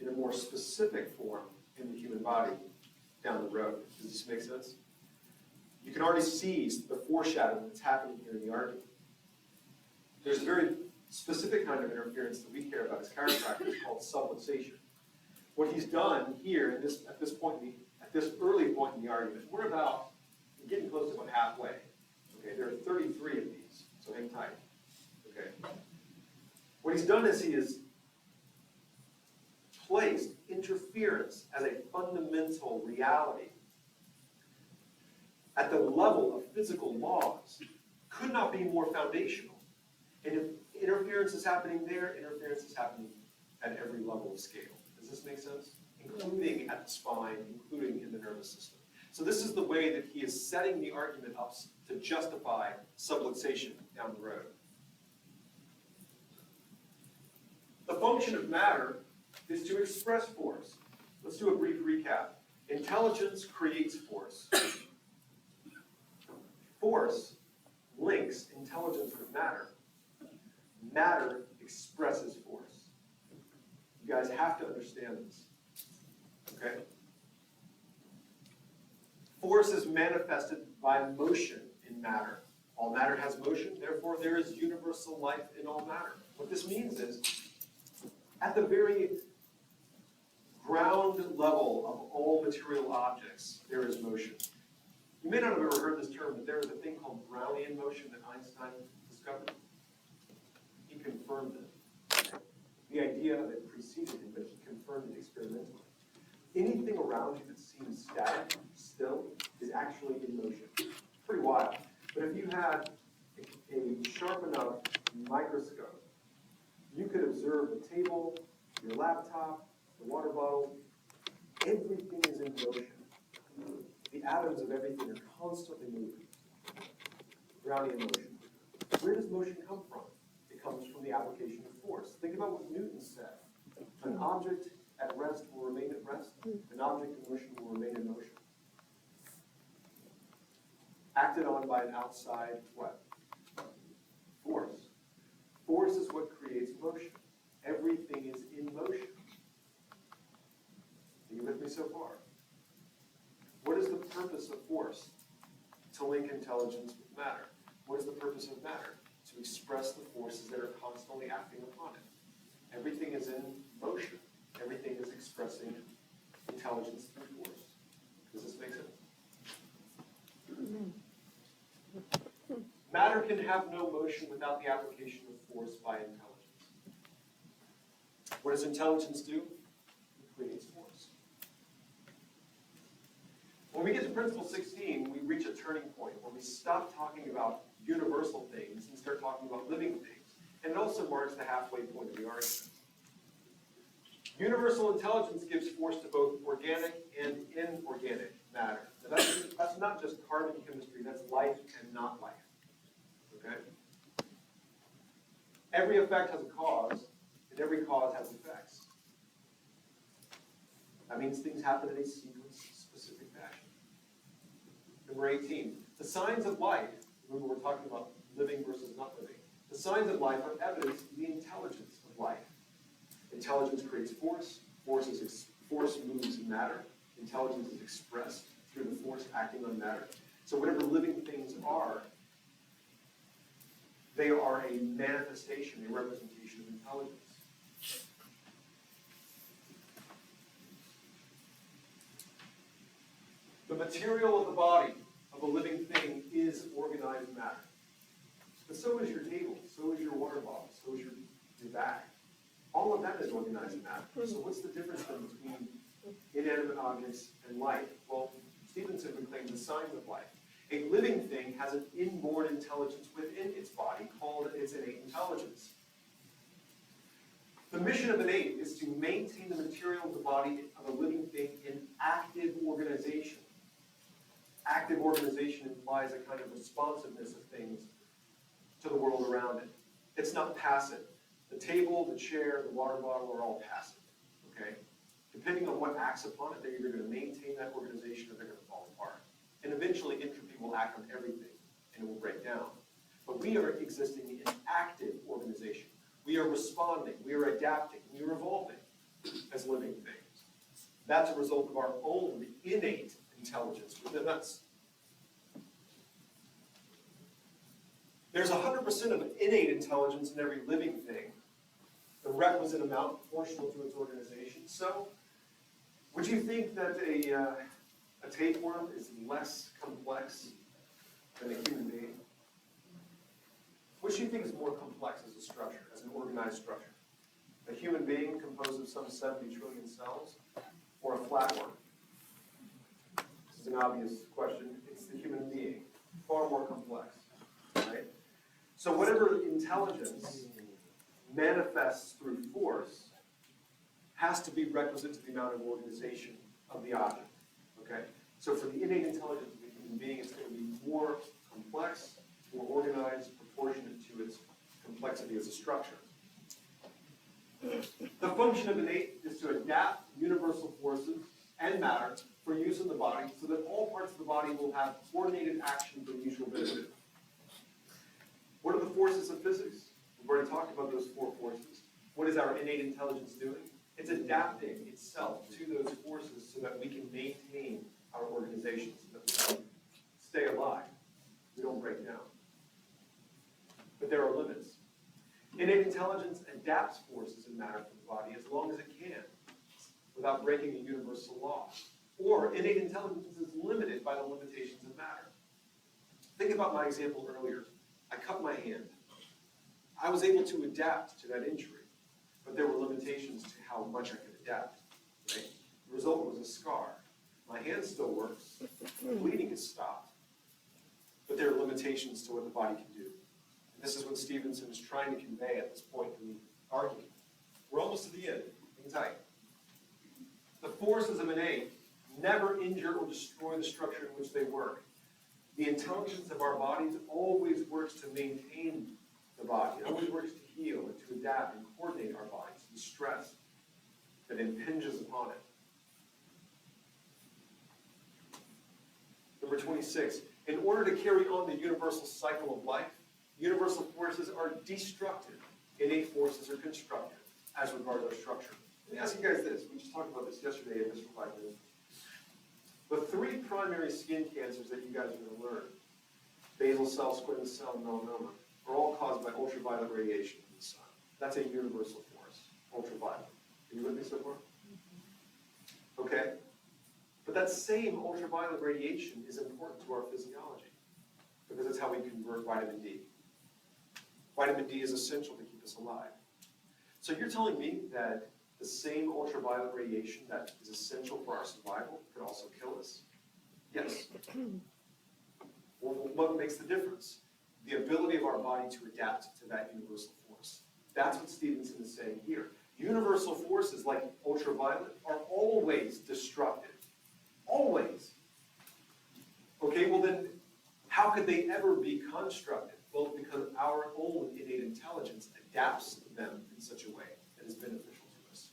in a more specific form in the human body down the road. Does this make sense? You can already see the foreshadowing that's happening here in the argument. There's a very specific kind of interference that we care about as chiropractors called subluxation. What he's done here at this early point in the argument, we're getting close to about halfway. Okay, there are 33 of these, so hang tight. Okay. What he's done is he has placed interference as a fundamental reality at the level of physical laws. Could not be more foundational. And if interference is happening there, interference is happening at every level of scale. Does this make sense? Including at the spine, including in the nervous system. So this is the way that he is setting the argument up to justify subluxation down the road. The function of matter is to express force. Let's do a brief recap. Intelligence creates force. Force links intelligence with matter. Matter expresses force. You guys have to understand this. Okay? Force is manifested by motion in matter. All matter has motion, therefore there is universal life in all matter. What this means is, at the very ground level of all material objects, there is motion. You may not have ever heard this term, but there is a thing called Brownian motion that Einstein discovered. He confirmed it. The idea of it preceded him, but he confirmed it experimentally. Anything around you that seems static, still, is actually in motion. Pretty wild. But if you had a sharp enough microscope, you could observe the table, your laptop, the water bottle. Everything is in motion. The atoms of everything are constantly moving. Brownian motion. Where does motion come from? It comes from the application of force. Think about what Newton said. An object at rest will remain at rest. An object in motion will remain in motion. Acted on by an outside what? Force. Force is what creates motion. Everything is in motion. Are you with me so far? What is the purpose of force? To link intelligence with matter. What is the purpose of matter? To express the forces that are constantly acting upon it. Everything is in motion. Everything is expressing intelligence through force. Does this make sense? Matter can have no motion without the application of force by intelligence. What does intelligence do? It creates force. When we get to principle 16, we reach a turning point where we stop talking about universal things and start talking about living things. And it also marks the halfway point of the argument. Universal intelligence gives force to both organic and inorganic matter. Now that's not just carbon chemistry, that's life and not life. Okay? Every effect has a cause, and every cause has effects. That means things happen in a sequence-specific fashion. Number 18, the signs of life. Remember, we're talking about living versus not living. The signs of life are evidence of the intelligence of life. Intelligence creates force. Force moves matter. Intelligence is expressed through the force acting on matter. So whatever living things are, they are a manifestation, a representation of intelligence. The material of the body of a living thing is organized matter. But so is your table, so is your water bottle, so is your bag. All of that is organized matter. So what's the difference then between inanimate objects and life? Well, Stevenson would claim the signs of life. A living thing has an inborn intelligence within its body called its innate intelligence. The mission of innate is to maintain the material of the body of a living thing in active organization. Active organization implies a kind of responsiveness of things to the world around it. It's not passive. The table, the chair, the water bottle are all passive. Okay? Depending on what acts upon it, they're either going to maintain that organization or they're going to fall apart. And eventually entropy will act on everything and it will break down. But we are existing in active organization. We are responding, we are adapting, we are evolving as living things. That's a result of our own innate intelligence within us. There's 100% of innate intelligence in every living thing, the requisite amount proportional to its organization. So, would you think that a tapeworm is less complex than a human being? Which do you think is more complex as a structure, as an organized structure? A human being composed of some 70 trillion cells, or a flatworm? This is an obvious question. It's the human being, far more complex, right? So whatever intelligence manifests through force has to be requisite to the amount of organization of the object, okay? So for the innate intelligence of the human being, it's going to be more complex, more organized, proportionate to its complexity as a structure. The function of innate is to adapt universal forces and matter for use in the body so that all parts of the body will have coordinated action for mutual benefit. What are the forces of physics? We've already talked about those 4 forces. What is our innate intelligence doing? It's adapting itself to those forces so that we can maintain our organization, so that we can stay alive. We don't break down. But there are limits. Innate intelligence adapts forces and matter for the body as long as it can, without breaking a universal law. Or innate intelligence is limited by the limitations of matter. Think about my example earlier. I cut my hand. I was able to adapt to that injury, but there were limitations to how much I could adapt. Right? The result was a scar. My hand still works. The bleeding has stopped. But there are limitations to what the body can do. This is what Stevenson is trying to convey at this point in the argument. We're almost to the end. Hang tight. The forces of innate never injure or destroy the structure in which they work. The intelligence of our bodies always works to maintain the body. It always works to heal and to adapt and coordinate our bodies to the stress that impinges upon it. Number 26. In order to carry on the universal cycle of life, universal forces are destructive. Innate forces are constructive as regards our structure. Let me ask you guys this. We just talked about this yesterday in Mr. 5 minutes. The 3 primary skin cancers that you guys are going to learn, basal cell, squamous cell, and melanoma, are all caused by ultraviolet radiation from the sun. That's a universal force, ultraviolet. Are you with me so far? Okay? But that same ultraviolet radiation is important to our physiology because it's how we convert vitamin D. Vitamin D is essential to keep us alive. So you're telling me that the same ultraviolet radiation that is essential for our survival could also kill us? Yes. Well, what makes the difference? The ability of our body to adapt to that universal force. That's what Stevenson is saying here. Universal forces like ultraviolet are always destructive. Always. Okay, well then, how could they ever be constructive? Well, because our own innate intelligence adapts them in such a way that is beneficial to us.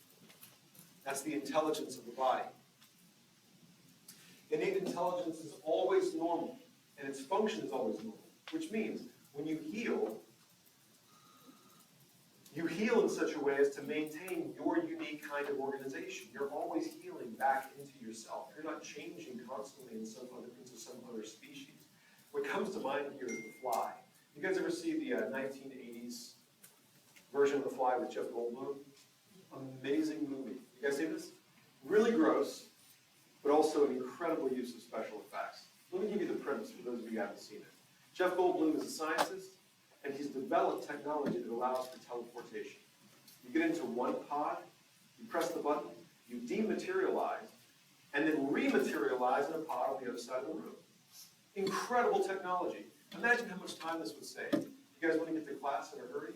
That's the intelligence of the body. Innate intelligence is always normal, and its function is always normal, which means when you heal in such a way as to maintain your unique kind of organization. You're always healing back into yourself. You're not changing constantly into some other species. What comes to mind here is The Fly. You guys ever see the 1980s version of The Fly with Jeff Goldblum? Amazing movie. You guys seen this? Really gross, but also an incredible use of special effects. Let me give you the premise for those of you who haven't seen it. Jeff Goldblum is a scientist, and he's developed technology that allows for teleportation. You get into one pod, you press the button, you dematerialize, and then rematerialize in a pod on the other side of the room. Incredible technology. Imagine how much time this would save. You guys want to get to class in a hurry?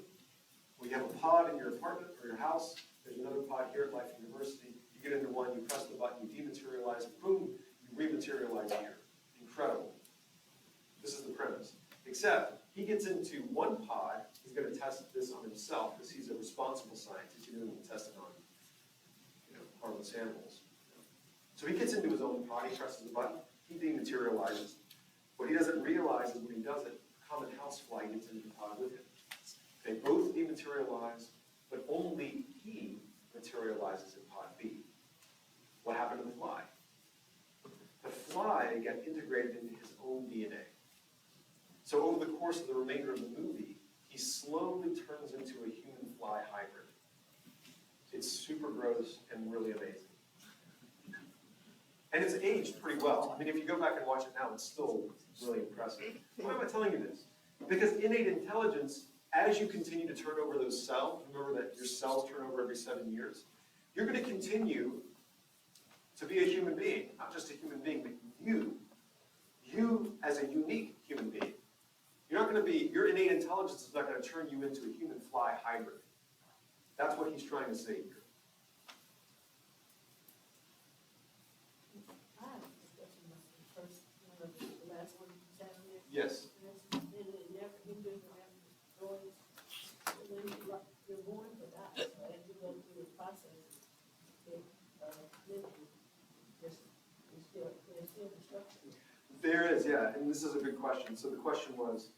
Well, you have a pod in your apartment or your house. There's another pod here at Life University. You get into one, you press the button, you dematerialize, boom, you rematerialize here. Incredible. This is the premise. Except, he gets into one pod, he's going to test this on himself because he's a responsible scientist. He doesn't test it on harmless animals. So he gets into his own pod, he presses the button, he dematerializes. What he doesn't realize is when he does it, a common housefly gets into the pod with him. They both dematerialize, but only he materializes in pod B. What happened to the fly? The fly got integrated into his own DNA. So over the course of the remainder of the movie, he slowly turns into a human-fly hybrid. It's super gross and really amazing. And it's aged pretty well. I mean, if you go back and watch it now, it's still really impressive. Why am I telling you this? Because innate intelligence, as you continue to turn over those cells, remember that your cells turn over every 7 years, you're going to continue to be a human being. Not just a human being, but you as a unique human being. You're not going to be, your innate intelligence is not going to turn you into a human-fly hybrid. That's what he's trying to say here. I have a discussion about the first, the last one, Saturday. Yes. And it never hindered or never destroys. When you're born to die, so as you go through the process, it, living, there's still destruction. There is, yeah, and this is a good question. So the question was,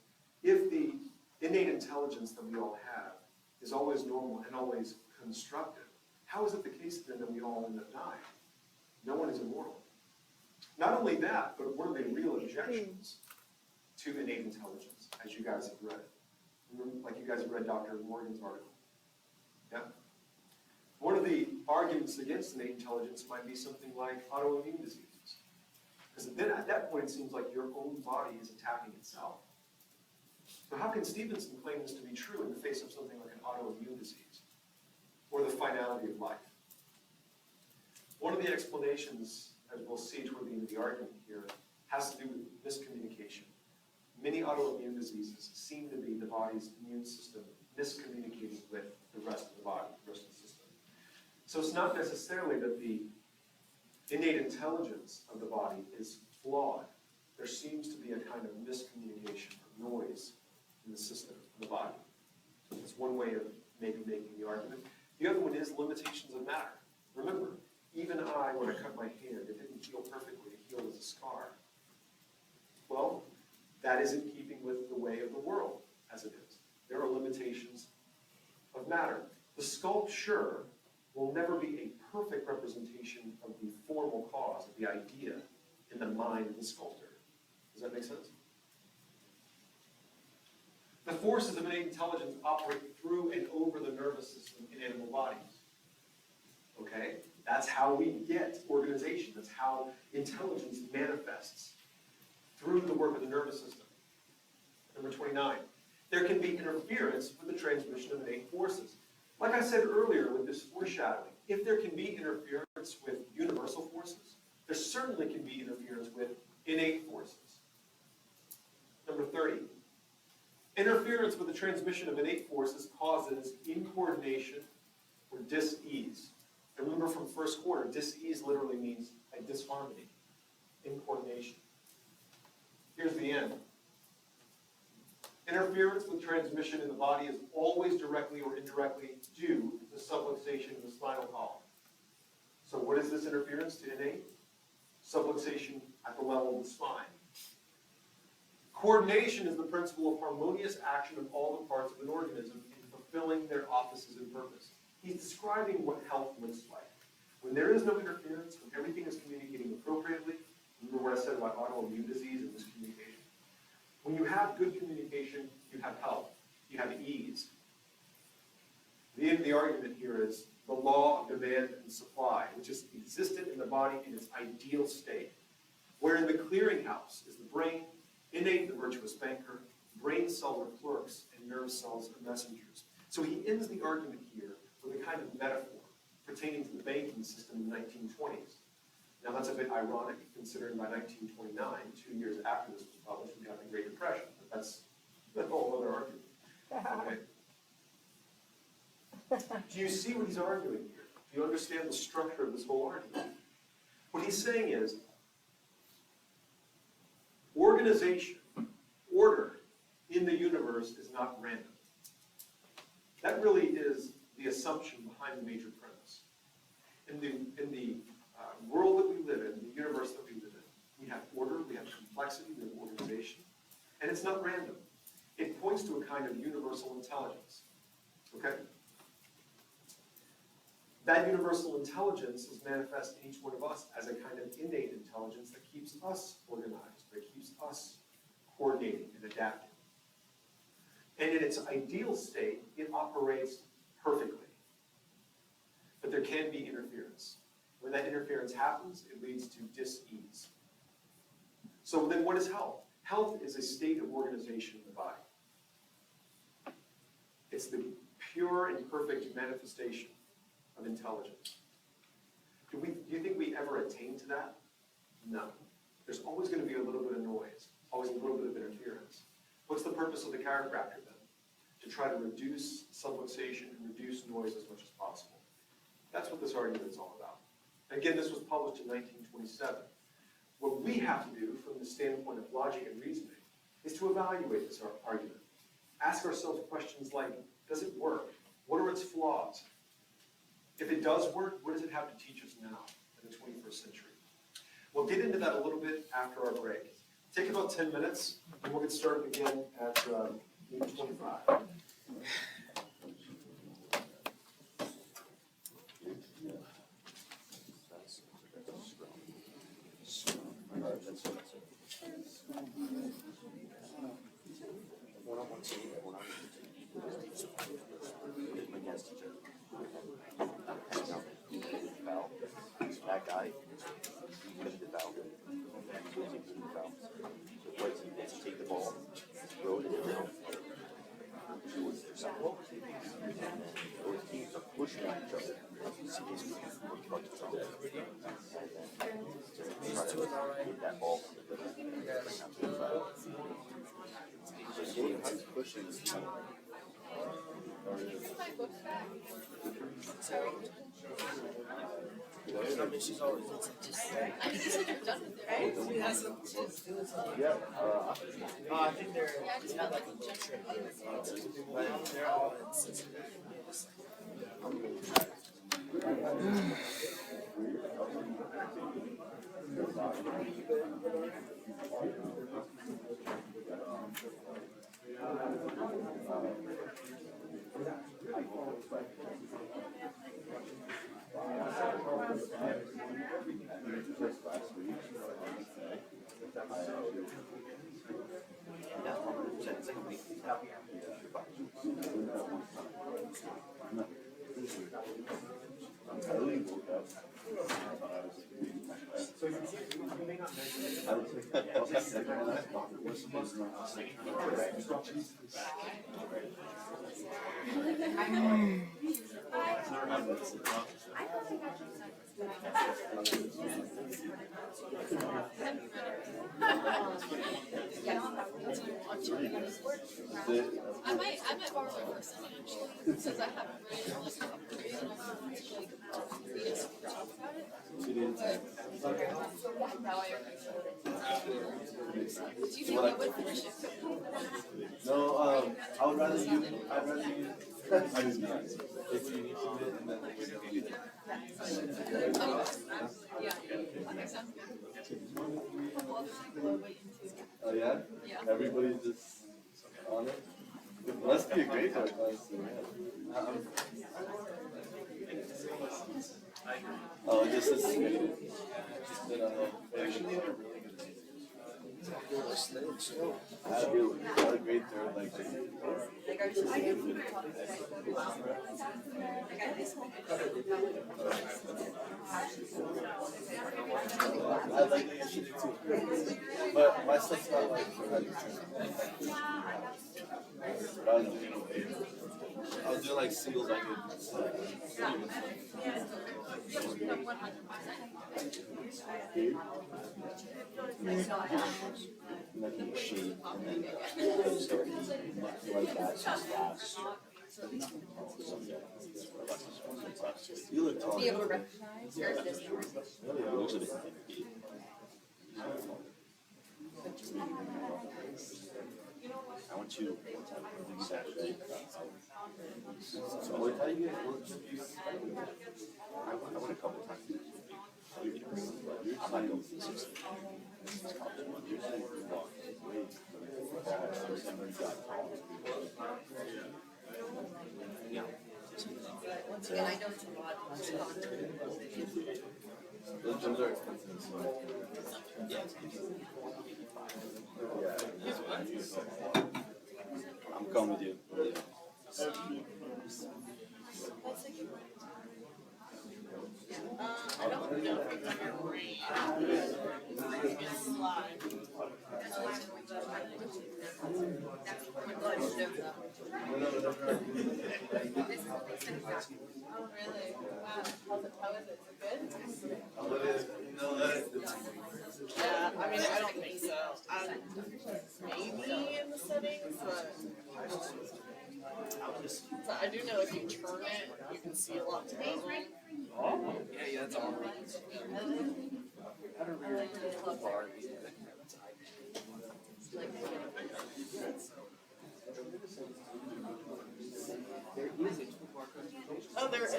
if the innate intelligence that we all have is always normal and always constructive, how is it the case then that we all end up dying? No one is immortal. Not only that, but one of the real objections to innate intelligence, as you guys have read. Remember, like you guys have read Dr. Morgan's article. Yeah? One of the arguments against innate intelligence might be something like autoimmune diseases. Because then at that point it seems like your own body is attacking itself. So how can Stevenson claim this to be true in the face of something like an autoimmune disease? Or the finality of life? One of the explanations, as we'll see toward the end of the argument here, has to do with miscommunication. Many autoimmune diseases seem to be the body's immune system miscommunicating with the rest of the body, the rest of the system. So it's not necessarily that the innate intelligence of the body is flawed. There seems to be a kind of miscommunication or noise in the system of the body. It's one way of maybe making the argument. The other one is limitations of matter. Remember, even I, when I cut my hand, it didn't heal perfectly. It healed as a scar. Well, that is in keeping with the way of the world as it is. There are limitations of matter. The sculpture will never be a perfect representation of the formal cause, of the idea in the mind of the sculptor. Does that make sense? The forces of innate intelligence operate through and over the nervous system in animal bodies. Okay? That's how we get organization. That's how intelligence manifests through the work of the nervous system. Number 29. There can be interference with the transmission of innate forces. Like I said earlier with this foreshadowing, if there can be interference with universal forces, there certainly can be interference with innate forces. Number 30. Interference with the transmission of innate forces causes incoordination or dis-ease. Remember from first quarter, dis-ease literally means a disharmony, incoordination. Here's the end. Interference with transmission in the body is always directly or indirectly due to subluxation of the spinal column. So what is this interference to innate? Subluxation at the level of the spine. Coordination is the principle of harmonious action of all the parts of an organism in fulfilling their offices and purpose. He's describing what health looks like. When there is no interference, when everything is communicating appropriately, remember what I said about autoimmune disease and miscommunication. When you have good communication, you have health, you have ease. The end of the argument here is the law of demand and supply, which is existent in the body in its ideal state, wherein the clearinghouse is the brain, innate the virtuous banker, brain cell are clerks, and nerve cells are messengers. So he ends the argument here with a kind of metaphor pertaining to the banking system in the 1920s. Now that's a bit ironic, considering by 1929, 2 years after this was published, we have the Great Depression. But that's a whole other argument. Okay. Do you see what he's arguing here? Do you understand the structure of this whole argument? What he's saying is, organization, order in the universe is not random. That really is the assumption behind the major premise. In the world that we live in, the universe that we live in, we have order, we have complexity, we have organization, and it's not random. It points to a kind of universal intelligence. Okay? That universal intelligence is manifest in each one of us as a kind of innate intelligence that keeps us organized, that keeps us coordinating and adapting. And in its ideal state, it operates perfectly. But there can be interference. When that interference happens, it leads to dis-ease. So then what is health? Health is a state of organization in the body. It's the pure and perfect manifestation of intelligence. Do you think we ever attain to that? No. There's always going to be a little bit of noise, always a little bit of interference. What's the purpose of the chiropractor then? To try to reduce subluxation and reduce noise as much as possible. That's what this argument is all about. Again, this was published in 1927. What we have to do from the standpoint of logic and reasoning is to evaluate this argument. Ask ourselves questions like, does it work? What are its flaws? If it does work, what does it have to teach us now in the 21st century? We'll get into that a little bit after our break. Take about 10 minutes, and we'll get started again at 8:25. That guy, he couldn't develop it. He couldn't develop it. So what he did is take the ball, throw it in the middle. Towards their side. And then those teams are pushing each other. See these people cut to throw. And then try to get that ball from the middle and bring out to the side. So Jay Hunt's pushing this team. I mean, she's always just. I mean, you said you're done with it, right? Yeah, I think they're not like a trip, but they're all in Cincinnati. I might borrow it for a second actually, since I haven't read it, unless I'm reading it, like, read it and talk about it. But now I appreciate it. Do you think I would finish it? no, I would rather you, I just not. If you need to do it, and then like, you do it. Yeah, okay, sounds good. Well, we'll wait until. Oh, yeah? Yeah. Everybody's just on it? It must be a great one, honestly. Oh, just this. Actually, I had a great third, like, I like it too. But my stuff's not like, I'll do like single-legged. Nothing shade, and then just like that, just fast. You look tall. Be able to recognize your distance. Really looks a bit thick. I went to Saturday. So what, how do you get I went a couple times. I'm not going to the 60. Yeah. Once again, I know it's a lot less content. Those gyms are expensive. So. Yeah. I'm coming with you. I don't know if it's on your brain. It's live. No. really? Wow. How is it? Is it good? Yeah, I mean, I don't think so. Maybe in the settings, but so I do know if you turn it, you can see a lot to go. Oh, yeah, that's all. There is a toolbar. Oh, there is?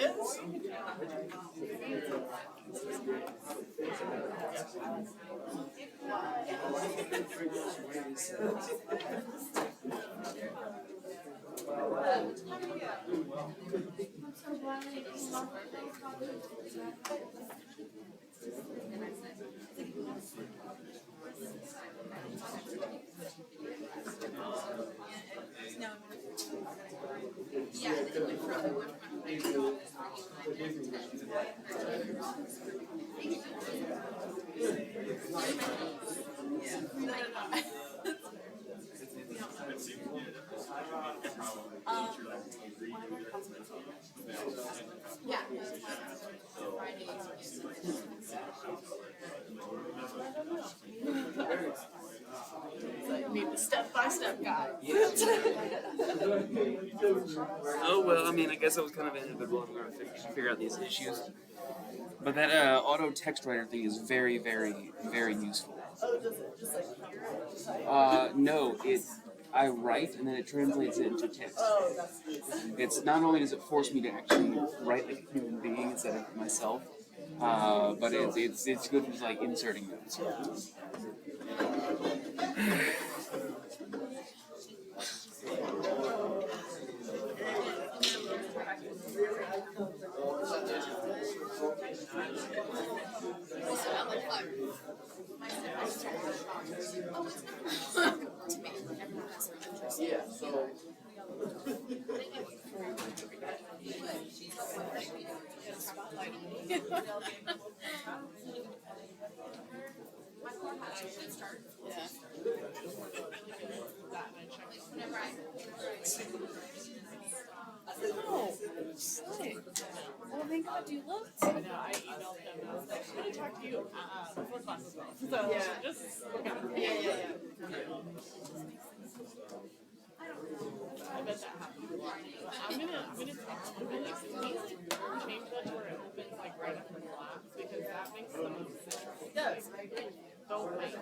Yeah. I need the step-by-step guide. Oh well, I mean, I guess I was kind of inevitable. I'm going to figure out these issues. But that auto text writer thing is very, very, very useful. Oh, does it just like hear it? No, I write and then it translates it into text. Oh, that's It's not only does it force me to actually write like a human being instead of myself, but it's good for like inserting notes. Yeah, so. Well, thank God you looked. I know, I emailed them. I was like, I'm going to talk to you before class as well. So, just, yeah. I bet that happened. I'm gonna talk to him. Like, change that to where it opens like right after class because that makes the most sense. It does. Don't wait.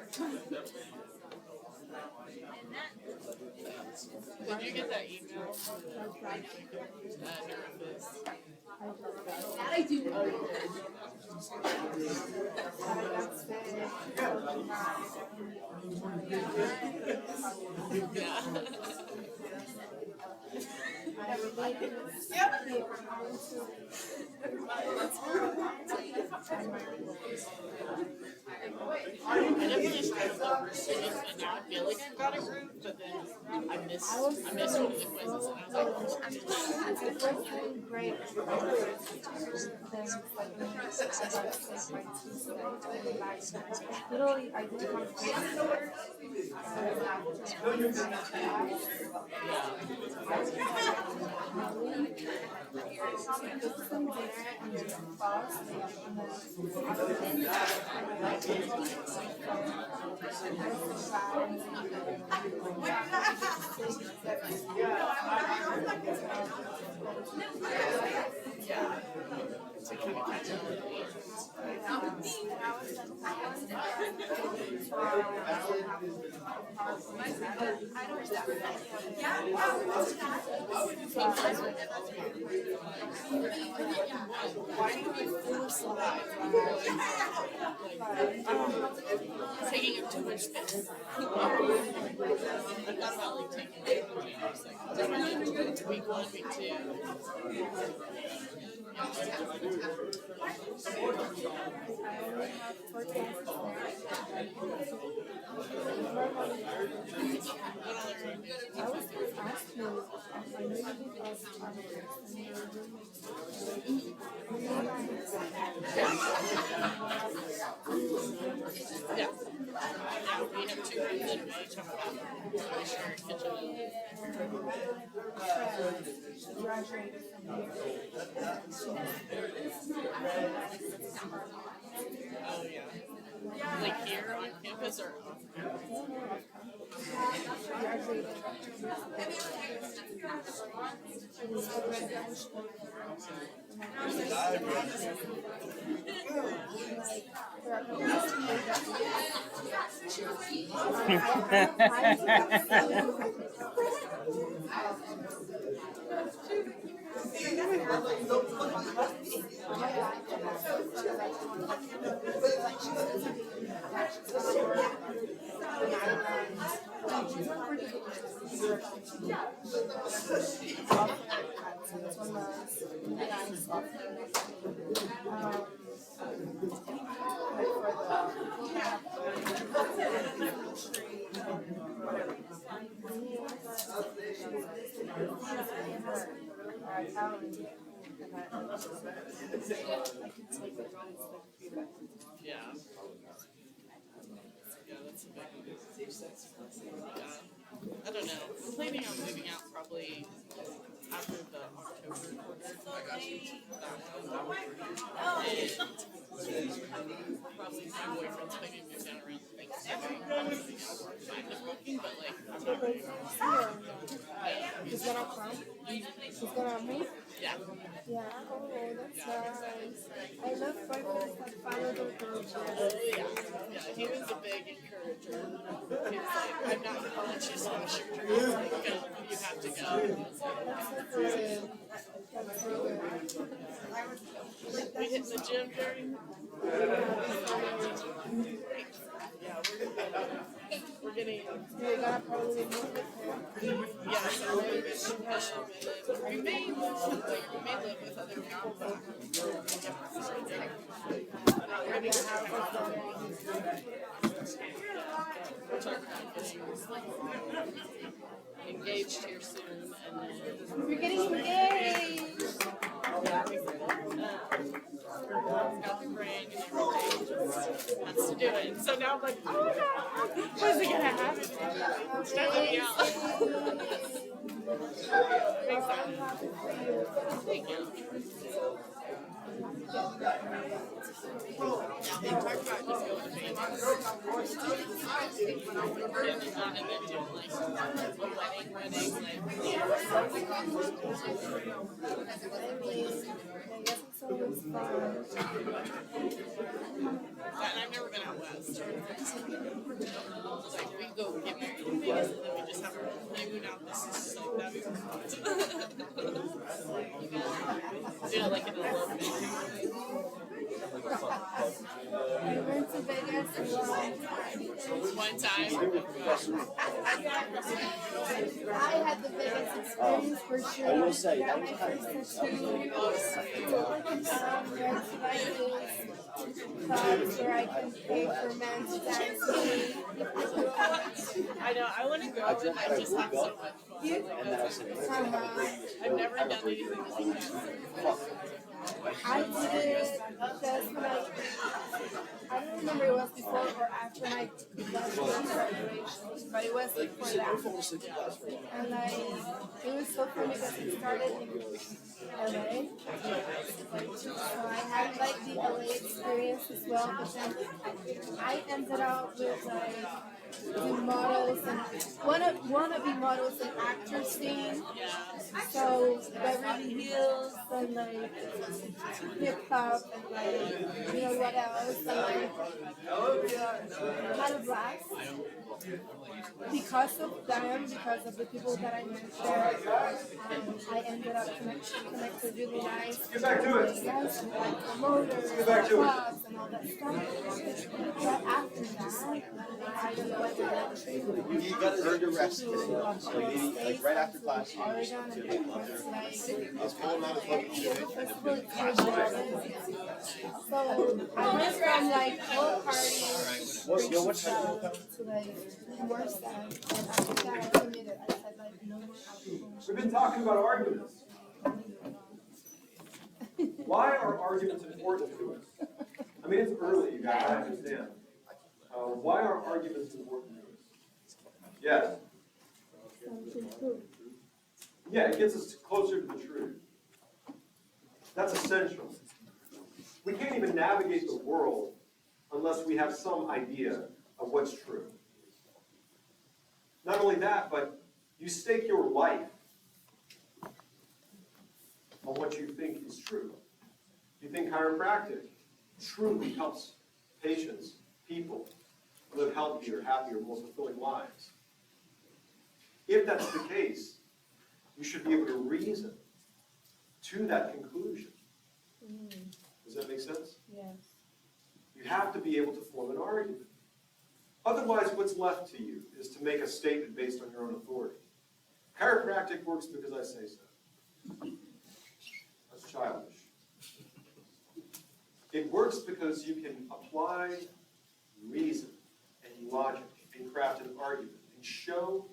Did you get that email? That I do. I definitely stressed over students, and now I feel like I've got a group, but then I missed one of the quizzes, and I was like, Oh, great. Literally, I did one taking up too much space. I thought about like taking it week 1, week 2. Yeah, we have 2 rooms in know you talk about sharing kitchen. She graduated from here. Oh yeah. Like here on campus or off campus? Graduated. Yeah. Yeah, that's a big yeah. I don't know. I'm planning on moving out probably after the October quarter. And probably my boyfriend's planning to move down around Thanksgiving. I'm moving out kind of looking, but like I'm not ready. He's gonna come? He's gonna move? Yeah. Yeah, oh, that's nice. I love boyfriends that follow their girlfriends. Oh yeah. Yeah, he was a big encourager. He was like, I'm not gonna let you smash your dreams. Like, go, you have to go. That's so good. That's so good. We hit the gym during. Yeah, we're getting. You're gonna probably move with him. Yeah, so we're moving with him, and then we may live with other people. But we're gonna get a house. We're talking about getting engaged here soon, and then You're getting engaged! got the ring and everything. Wants to do it. So now I'm like, oh my god, when's it gonna happen? It's definitely out. I'm excited. Thank you. They talk about just going to Vegas. And then doing like a wedding, like, and I've never been out west. Like, we go get married in Vegas and then we just have our honeymoon out. This is like, that'd be fun. Do it like an elopement. We went to Vegas One time. I had the Vegas experience for sure. I will say, that was My kind first clubs where I can pay for men to dance with me. I know, I want to go and I just have so much fun. Like, that's I've never done anything like that. I did it just like, I don't remember it was before or after my graduation, but it was before that. And like, it was so funny because it started in LA. So I had like the LA experience as well, but then I ended up with like the models and wannabe models and actors scene. So Beverly Hills and like hip hop and like you know what else and like had a blast. Because of them, because of the people that I met there, I ended up connected really nice with guys and like promoters and clubs and all that stuff. But after that, I went to You gotta earn the rest today. So maybe like right after class, you just Oregon to and the club there. like It's pulling out of fucking shit. so I went from like whole party What time? to like more stuff. And after that, I committed. I said like no more alcohol. We've been talking about arguments. Why are arguments important to us? I mean, it's early, you guys, I understand. Why are arguments important to us? Yes. Something true. Yeah, it gets us closer to the truth. That's essential. We can't even navigate the world unless we have some idea of what's true. Not only that, but you stake your life on what you think is true. You think chiropractic truly helps patients, people, live healthier, happier, more fulfilling lives. If that's the case, you should be able to reason to that conclusion. Does that make sense? Yes. You have to be able to form an argument. Otherwise, what's left to you is to make a statement based on your own authority. Chiropractic works because I say so. That's childish. It works because you can apply reason and logic and craft an argument and show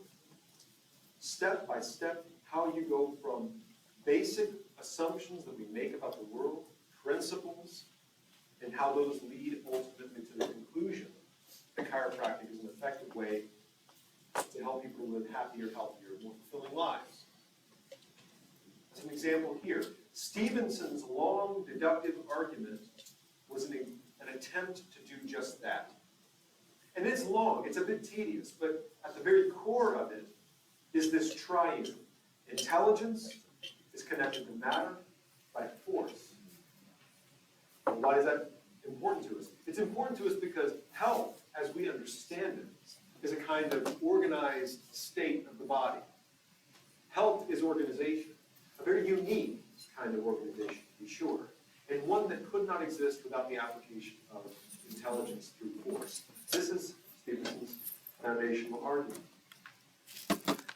step by step how you go from basic assumptions that we make about the world, principles, and how those lead ultimately to the conclusion that chiropractic is an effective way to help people live happier, healthier, more fulfilling lives. As an example here, Stevenson's long deductive argument was an attempt to do just that. And it's long, it's a bit tedious, but at the very core of it is this triune. Intelligence is connected to matter by force. And why is that important to us? It's important to us because health, as we understand it, is a kind of organized state of the body. Health is organization, a very unique kind of organization, to be sure, and one that could not exist without the application of intelligence through force. This is Stevenson's foundational argument.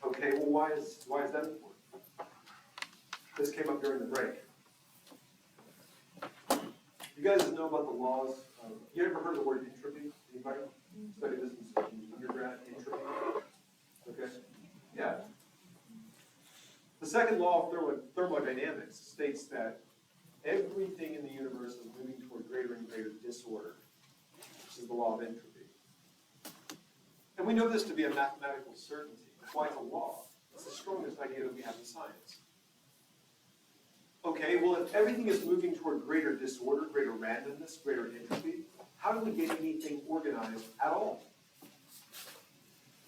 Okay, well, why is that important? This came up during the break. You guys know about the laws of, you ever heard of the word entropy? Anybody? Studied this in undergrad, entropy? Okay? Yeah. The second law of thermodynamics states that everything in the universe is moving toward greater and greater disorder. This is the law of entropy. And we know this to be a mathematical certainty. That's why it's a law. It's the strongest idea that we have in science. Okay, well, if everything is moving toward greater disorder, greater randomness, greater entropy, how do we get anything organized at all?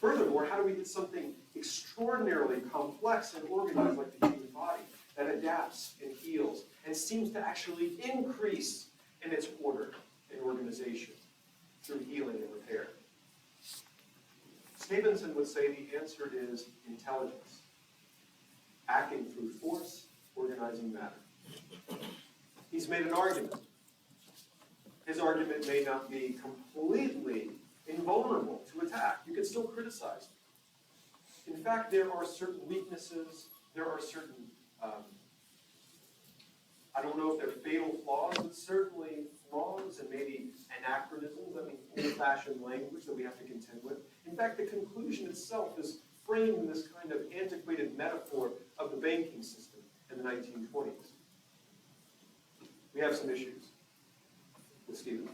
Furthermore, how do we get something extraordinarily complex and organized like the human body that adapts and heals and seems to actually increase in its order and organization through healing and repair? Stevenson would say the answer is intelligence, acting through force, organizing matter. He's made an argument. His argument may not be completely invulnerable to attack. You can still criticize it. In fact, there are certain weaknesses, there are certain, I don't know if they're fatal flaws, but certainly flaws and maybe anachronisms, old-fashioned language that we have to contend with. In fact, the conclusion itself is framed in this kind of antiquated metaphor of the banking system in the 1920s. We have some issues with Stephen.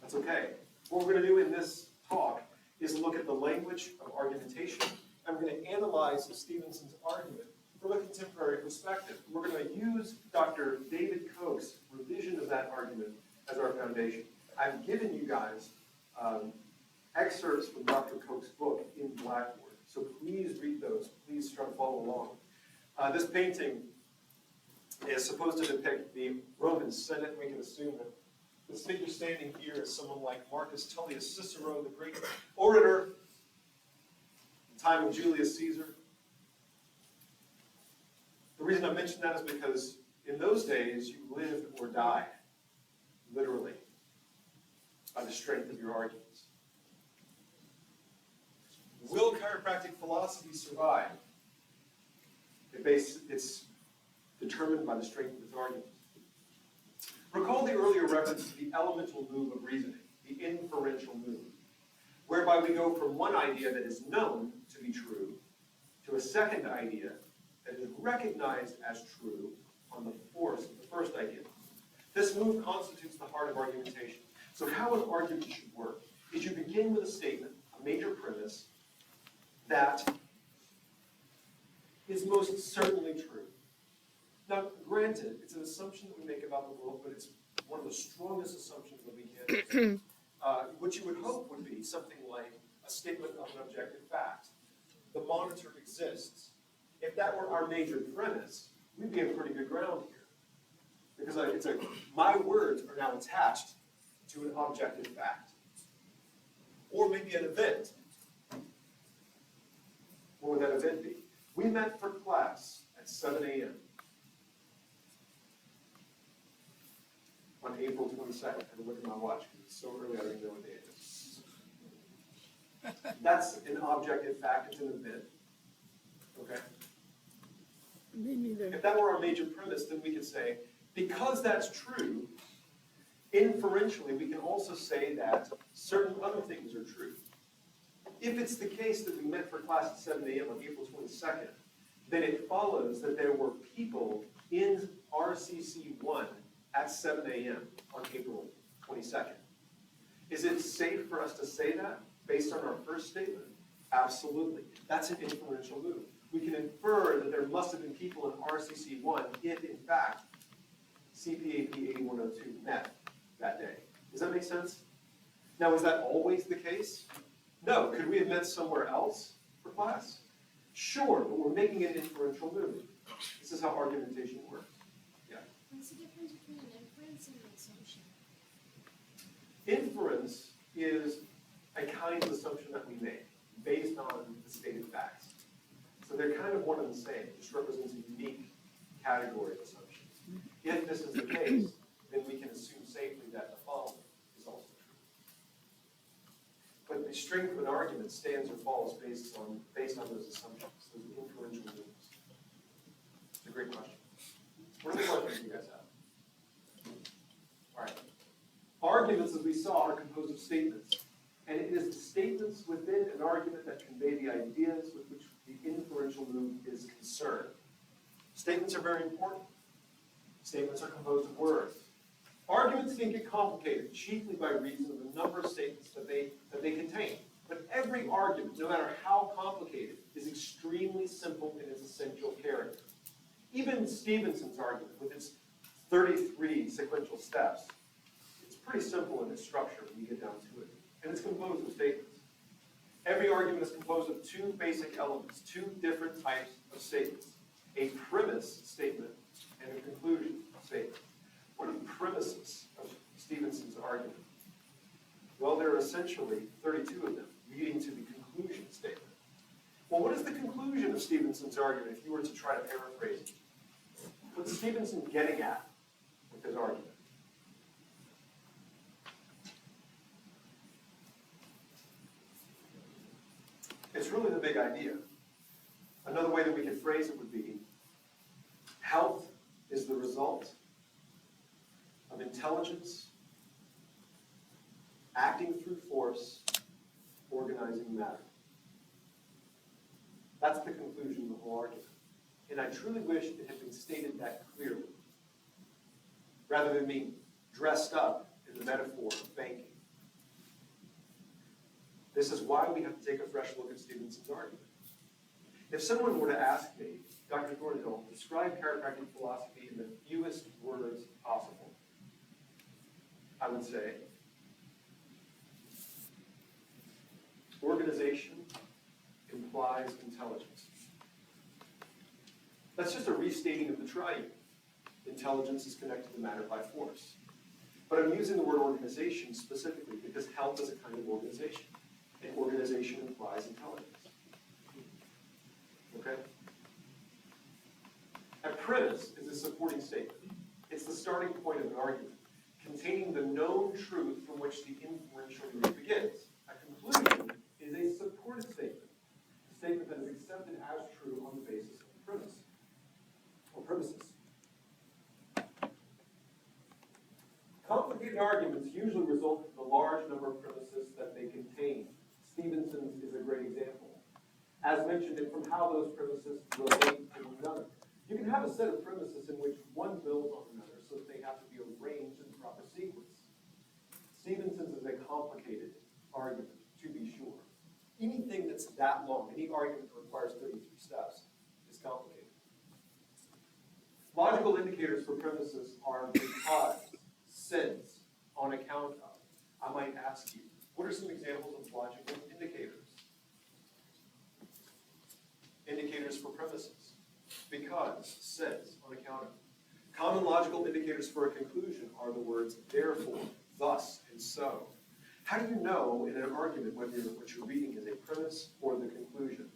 That's okay. What we're going to do in this talk is look at the language of argumentation, and we're going to analyze Stevenson's argument from a contemporary perspective. We're going to use Dr. David Koch's revision of that argument as our foundation. I've given you guys excerpts from Dr. Koch's book in Blackboard, so please read those. Please try to follow along. This painting is supposed to depict the Roman Senate. We can assume that this figure standing here is someone like Marcus Tullius Cicero, the great orator, in the time of Julius Caesar. The reason I mention that is because in those days you lived or died, literally, by the strength of your arguments. Will chiropractic philosophy survive? It's determined by the strength of its arguments. Recall the earlier reference to the elemental move of reasoning, the inferential move, whereby we go from one idea that is known to be true to a second idea that is recognized as true on the force of the first idea. This move constitutes the heart of argumentation. So how an argument should work is you begin with a statement, a major premise, that is most certainly true. Now, granted, it's an assumption that we make about the world, but it's one of the strongest assumptions that we can make. What you would hope would be something like a statement of an objective fact. The monitor exists. If that were our major premise, we'd be in pretty good ground here. Because my words are now attached to an objective fact. Or maybe an event. What would that event be? We met for class at 7 a.m. on April 22nd. I had to look at my watch because it's so early I don't even know what day it is. That's an objective fact. It's an event. Okay? Me neither. If that were our major premise, then we could say, because that's true, inferentially, we can also say that certain other things are true. If it's the case that we met for class at 7 a.m. on April 22nd, then it follows that there were people in RCC1 at 7 a.m. on April 22nd. Is it safe for us to say that based on our first statement? Absolutely. That's an inferential move. We can infer that there must have been people in RCC1 if, in fact, CPAP 8102 met that day. Does that make sense? Now, is that always the case? No. Could we have met somewhere else for class? Sure, but we're making an inferential move. This is how argumentation works. Yeah? What's the difference between an inference and an assumption? Inference is a kind of assumption that we make based on the stated facts. So they're kind of one and the same. It just represents a unique category of assumptions. If this is the case, then we can assume safely that the following is also true. But the strength of an argument stands or falls based on those assumptions, those inferential moves. It's a great question. What are the questions you guys have? All right. Arguments, as we saw, are composed of statements. And it is the statements within an argument that convey the ideas with which the inferential move is concerned. Statements are very important. Statements are composed of words. Arguments can get complicated, chiefly by reason of the number of statements that they contain. But every argument, no matter how complicated, is extremely simple in its essential character. Even Stevenson's argument, with its 33 sequential steps, it's pretty simple in its structure when you get down to it. And it's composed of statements. Every argument is composed of two basic elements, two different types of statements. A premise statement and a conclusion statement. What are the premises of Stevenson's argument? Well, there are essentially 32 of them, leading to the conclusion statement. Well, what is the conclusion of Stevenson's argument if you were to try to paraphrase it? What's Stevenson getting at with his argument? It's really the big idea. Another way that we could phrase it would be, health is the result of intelligence acting through force, organizing matter. That's the conclusion of the whole argument. And I truly wish it had been stated that clearly, rather than being dressed up in the metaphor of banking. This is why we have to take a fresh look at Stevenson's argument. If someone were to ask me, Dr. Thornhill, describe chiropractic philosophy in the fewest words possible, I would say, organization implies intelligence. That's just a restating of the triune. Intelligence is connected to matter by force. But I'm using the word organization specifically because health is a kind of organization. And organization implies intelligence. Okay? A premise is a supporting statement. It's the starting point of an argument, containing the known truth from which the inferential move begins. A conclusion is a supported statement, a statement that is accepted as true on the basis of the premise, or premises. Complicated arguments usually result from the large number of premises that they contain. Stevenson's is a great example. As mentioned, and from how those premises relate to one another. You can have a set of premises in which one builds on another so that they have to be arranged in the proper sequence. Stevenson's is a complicated argument, to be sure. anything that's that long, any argument that requires 33 steps, is complicated. Logical indicators for premises are because, since, on account of. I might ask you, what are some examples of logical indicators? Indicators for premises. Because, since, on account of. Common logical indicators for a conclusion are the words therefore, thus, and so. How do you know in an argument whether what you're reading is a premise or the conclusion?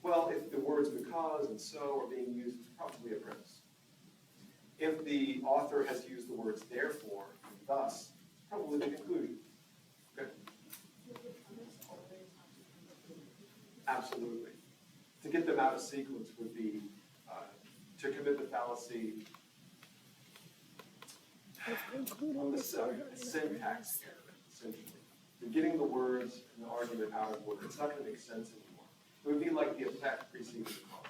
Well, if the words because and so are being used, it's probably a premise. If the author has used the words therefore and thus, it's probably the conclusion. Okay? Absolutely. To get them out of sequence would be to commit the fallacy on the syntax error, essentially. You're getting the words and the argument out of order. It's not going to make sense anymore. It would be like the effect preceding the cause.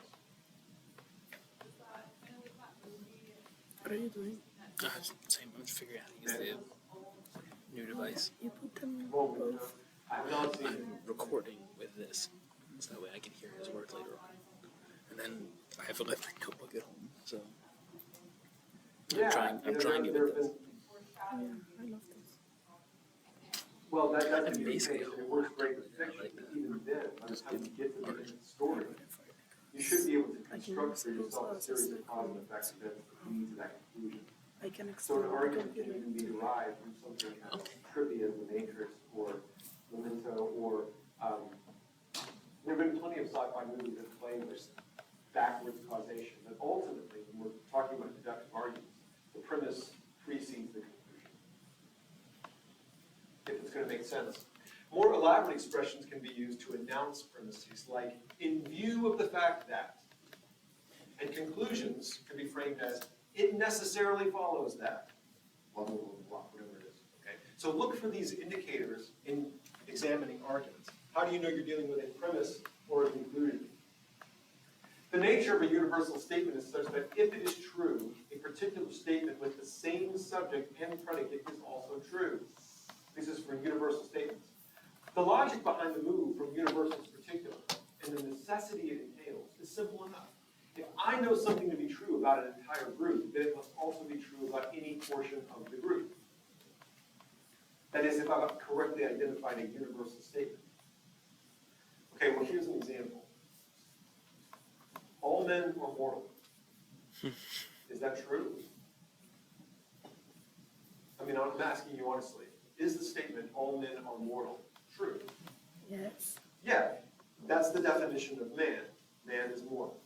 What are you doing? Same. I'm just figuring out how to use the new device. You put them Well, both. I have not seen it. I'm recording with this, so that way I can hear his work later on. And then I have to let my notebook at home, so I'm trying it with this. Yeah, I love this. Well, that can And be the case, basically, and it works great with I fiction, like but that. even then, by the Just time you give get to the art. end of the story, you should be able to construct for yourself a series of cause and effect events that lead to that conclusion. I can So extend an the argument can computer even be into derived from something as trivia, the Matrix, or Memento, or there have been plenty of sci-fi movies that play with backwards causation, but ultimately, when we're talking about deductive arguments, the premise precedes the conclusion. If it's going to make sense. More elaborate expressions can be used to announce premises, like in view of the fact that. And conclusions can be framed as it necessarily follows that. Blah, blah, blah, blah, whatever it is. Okay? So look for these indicators in examining arguments. How do you know you're dealing with a premise or a conclusion? The nature of a universal statement is such that if it is true, a particular statement with the same subject and predicate is also true. This is for universal statements. The logic behind the move from universal to particular and the necessity it entails is simple enough. If I know something to be true about an entire group, then it must also be true about any portion of the group. That is, if I've correctly identified a universal statement. Okay, well, here's an example. All men are mortal. Is that true? I mean, I'm asking you honestly. Is the statement, all men are mortal, true? yes. Yeah, that's the definition of man. Man is mortal.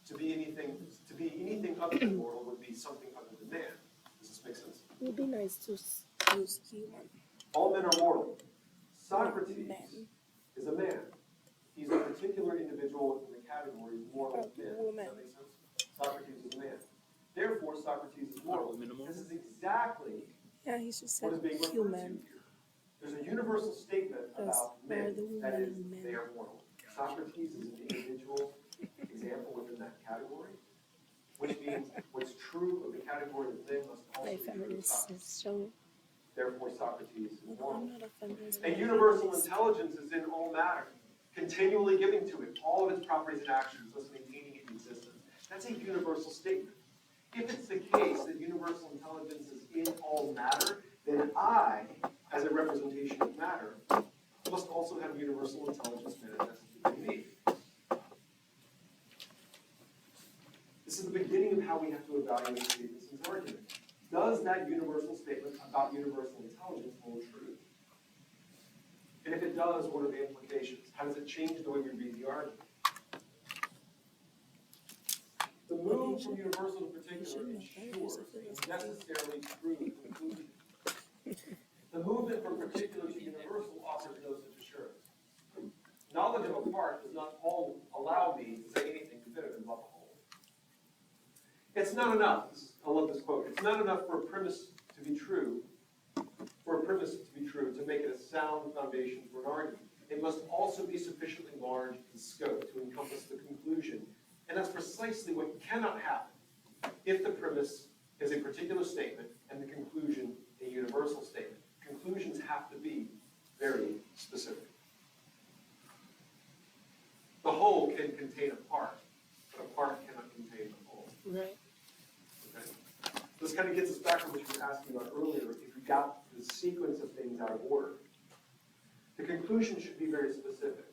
To be anything other than mortal would be something other than man. Does this make sense? It would be nice to use human. All men are mortal. Socrates Man. is a man. He's a particular individual within the category of mortal men. Woman. Does that make sense? Socrates is a man. Therefore, Socrates is mortal. Minimal. This is exactly Yeah, he just what said is being referred to human. here. There's a universal statement Yes, about where men, the woman that is, and men. they are mortal. Socrates is an individual example within that category, which means what's true of the category of men must also My be true of feminist Socrates. is showing. Therefore, Socrates is No, mortal. I'm not a feminist. A universal intelligence is in all matter, continually giving to it all of its properties and actions, thus maintaining it in existence. That's a universal statement. If it's the case that universal intelligence is in all matter, then I, as a representation of matter, must also have universal intelligence manifested in me. This is the beginning of how we have to evaluate Stevenson's argument. Does that universal statement about universal intelligence hold true? And if it does, what are the implications? How does it change the way we read the argument? The move from universal to particular ensures a necessarily true conclusion. The movement from particular to universal offers no such assurance. Knowledge of a part does not allow me to say anything definitive about the whole. It's not enough, I love this quote, it's not enough for a premise to be true, to make it a sound foundation for an argument. It must also be sufficiently large in scope to encompass the conclusion. And that's precisely what cannot happen if the premise is a particular statement and the conclusion a universal statement. Conclusions have to be very specific. got the sequence of things out of order. The conclusion should be very specific.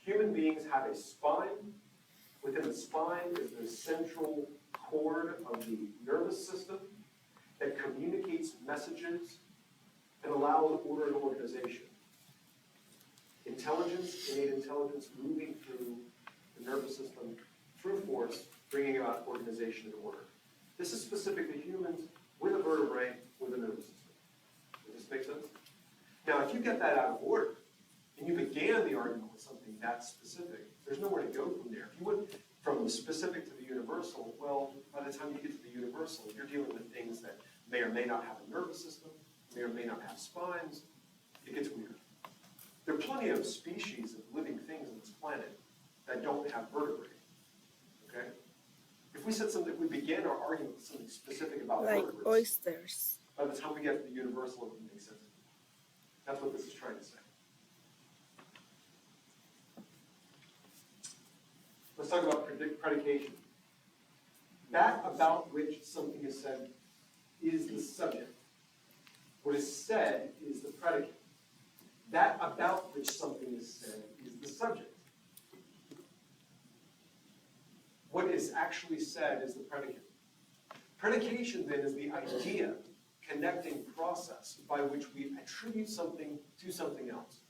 Human beings have a spine. Within the spine is the central cord of the nervous system that communicates messages and allows order and organization. Intelligence, innate intelligence, moving through the nervous system through force, bringing about organization and order. This is specific to humans with a vertebrae with a nervous system. Does this make sense? Now, if you get that out of order, and you began the argument with something that specific, there's nowhere to go from there. If you went from the specific to the universal, well, by the time you get to the universal, you're dealing with things that may or may not have a nervous system, may or may not have spines. It gets weird. There are plenty of species of living things on this planet that don't have vertebrae. Okay? If we said something, if we began our argument with something specific about Like vertebrates, oysters. by the time we get to the universal, it wouldn't make sense. That's what this is trying to say. Let's talk about predication. That about which something is said is the subject. What is said is the predicate. That about which something is said is the subject. What is actually said is the predicate. Predication, then, is the idea, connecting process by which we attribute something to something else.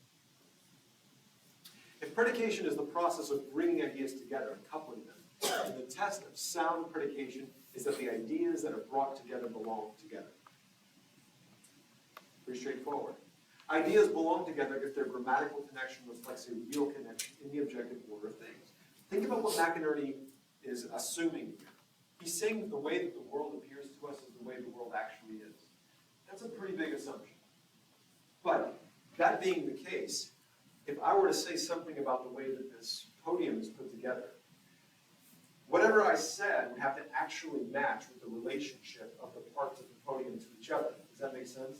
If predication is the process of bringing ideas together and coupling them, then the test of sound predication is that the ideas that are brought together belong together. Pretty straightforward. Ideas belong together if their grammatical connection reflects a real connection in the objective order of things. Think about what McInerney is assuming here. He's saying that the way that the world appears to us is the way the world actually is. That's a pretty big assumption. But that being the case, if I were to say something about the way that this podium is put together, whatever I said would have to actually match with the relationship of the parts of the podium to each other. Does that make sense?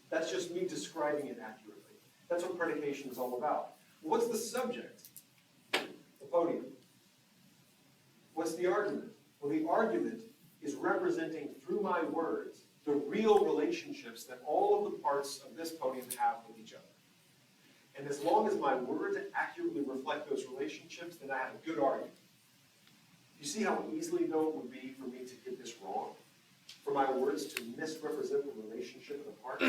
That's just me describing it accurately. That's what predication is all about. What's the subject? The podium. What's the argument? Well, the argument is representing through my words the real relationships that all of the parts of this podium have with each other. And as long as my words accurately reflect those relationships, then I have a good argument. You see how easily, though, it would be for me to get this wrong? For my words to misrepresent the relationship of the parts?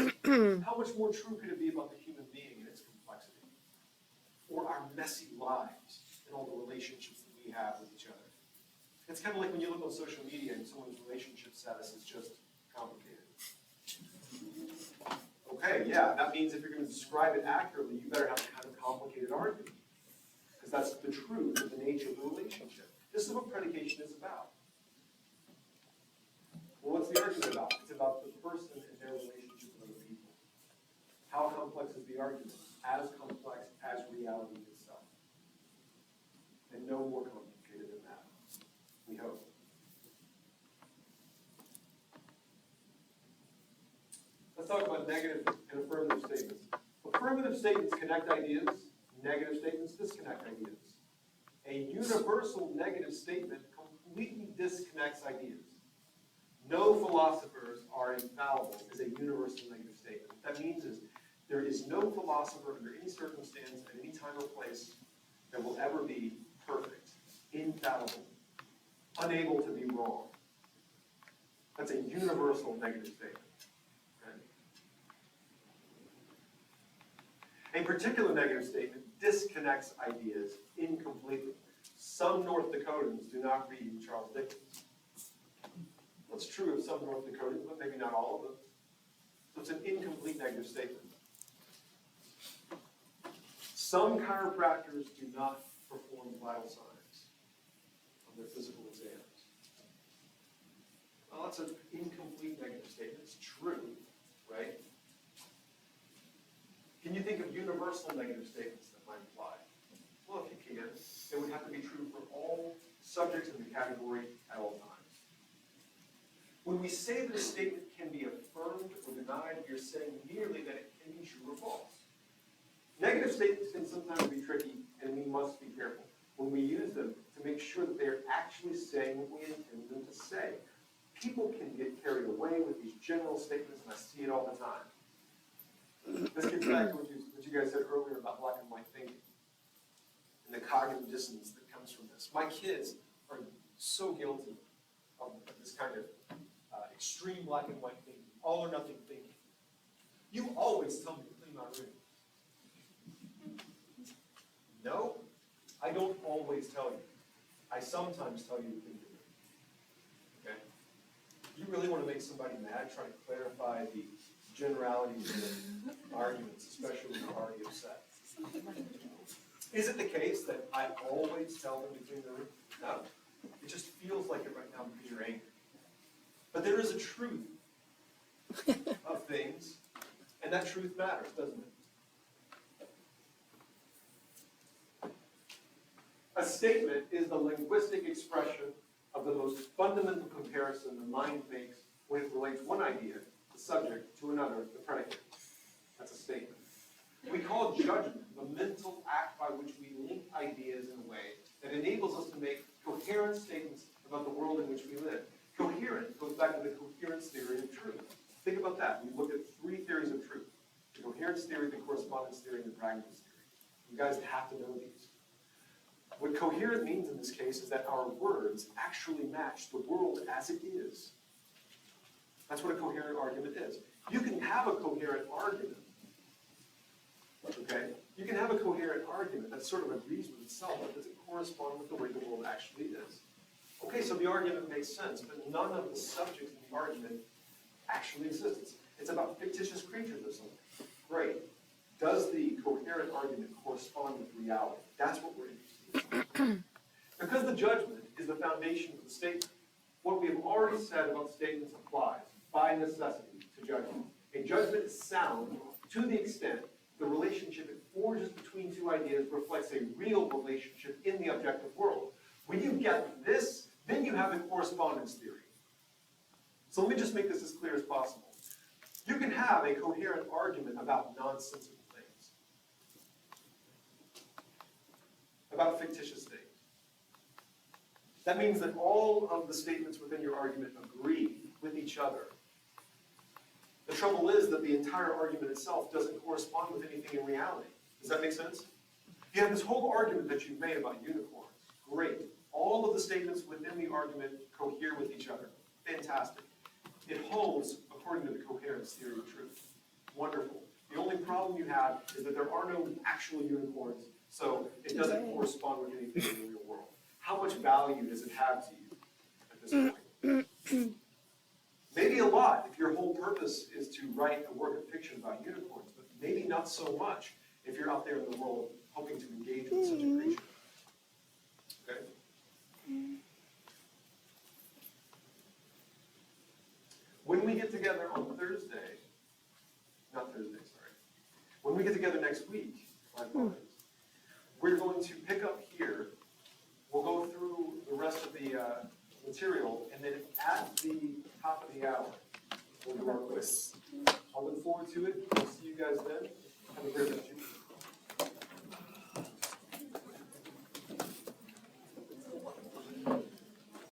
How much more true could it be about the human being and its complexity? Or our messy lives and all the relationships that we have with each other? It's kind of like when you look on social media and someone's relationship status is just complicated. Okay, yeah, that means if you're going to describe it accurately, you better have a kind of complicated argument. Because that's the truth of the nature of the relationship. This is what predication is about. Well, what's the argument about? It's about the person and their relationship with other people. How complex is the argument? As complex as reality itself. And no more complicated than that. We hope. Let's talk about negative and affirmative statements. Affirmative statements connect ideas. Negative statements disconnect ideas. A universal negative statement completely disconnects ideas. No philosophers are infallible is a universal negative statement. What that means is there is no philosopher under any circumstance at any time or place that will ever be perfect, infallible, unable to be wrong. That's a universal negative statement. Okay? A particular negative statement disconnects ideas incompletely. Some North Dakotans do not read Charles Dickens. That's true of some North Dakotans, but maybe not all of them. So it's an incomplete negative statement. Some chiropractors do not perform vital signs on their physical exams. Well, that's an incomplete negative statement. It's true, right? Can you think of universal negative statements that might apply? Well, if you can, it would have to be true for all subjects in the category at all times. When we say that a statement can be affirmed or denied, we are saying merely that it can be true or false. Negative statements can sometimes be tricky, and we must be careful when we use them to make sure that they are actually saying what we intend them to say. people can get carried away with these general statements, and I see it all the time. This gets back to what you guys said earlier about black and white thinking and the cognitive dissonance that comes from this. My kids are so guilty of this kind of extreme black and white thinking, all or nothing thinking. You always tell me to clean my room. No, I don't always tell you. I sometimes tell you to clean your room. Okay? You really want to make somebody mad, try to clarify the generalities of arguments, especially when they're already upset. Is it the case that I always tell them to clean their room? No. It just feels like it right now because you're angry. But there is a truth of things, and that truth matters, doesn't it? A statement is the linguistic expression of the most fundamental comparison the mind makes when it relates one idea, the subject, to another, the predicate. That's a statement. We call judgment the mental act by which we link ideas in a way that enables us to make coherent statements about the world in which we live. Coherent goes back to the coherence theory of truth. Think about that. We look at three theories of truth: the coherence theory, the correspondence theory, and the pragmatist theory. You guys have to know these. What coherent means in this case is that our words actually match the world as it is. That's what a coherent argument is. You can have a coherent argument. Okay? You can have a coherent argument that sort of agrees with itself, but doesn't correspond with the way the world actually is. Okay, so the argument makes sense, but none of the subjects in the argument actually exist. It's about fictitious creatures or something. Great. Does the coherent argument correspond with reality? That's what we're interested in. Because the judgment is the foundation of the statement, what we have already said about statements applies, by necessity, to judgment. A judgment is sound to the extent the relationship it forges between two ideas reflects a real relationship in the objective world. When you get this, then you have the correspondence theory. So let me just make this as clear as possible. You can have a coherent argument about nonsensical things, about fictitious things. That means that all of the statements within your argument agree with each other. The trouble is that the entire argument itself doesn't correspond with anything in reality. Does that make sense? You have this whole argument that you've made about unicorns. Great. All of the statements within the argument cohere with each other. Fantastic. It holds according to the coherence theory of truth. Wonderful. The only problem you have is that there are no actual unicorns, so it doesn't correspond with anything in the real world. How much value does it have to you at this point? Maybe a lot if your whole purpose is to write a work of fiction about unicorns, but maybe not so much if you're out there in the world hoping to engage with such a creature. Okay? When we get together on Thursday, when we get together next week, we're going to pick up here. We'll go through the rest of the material, and then at the top of the hour, we'll do our quiz. I'll look forward to it. I'll see you guys then. Have a great rest of your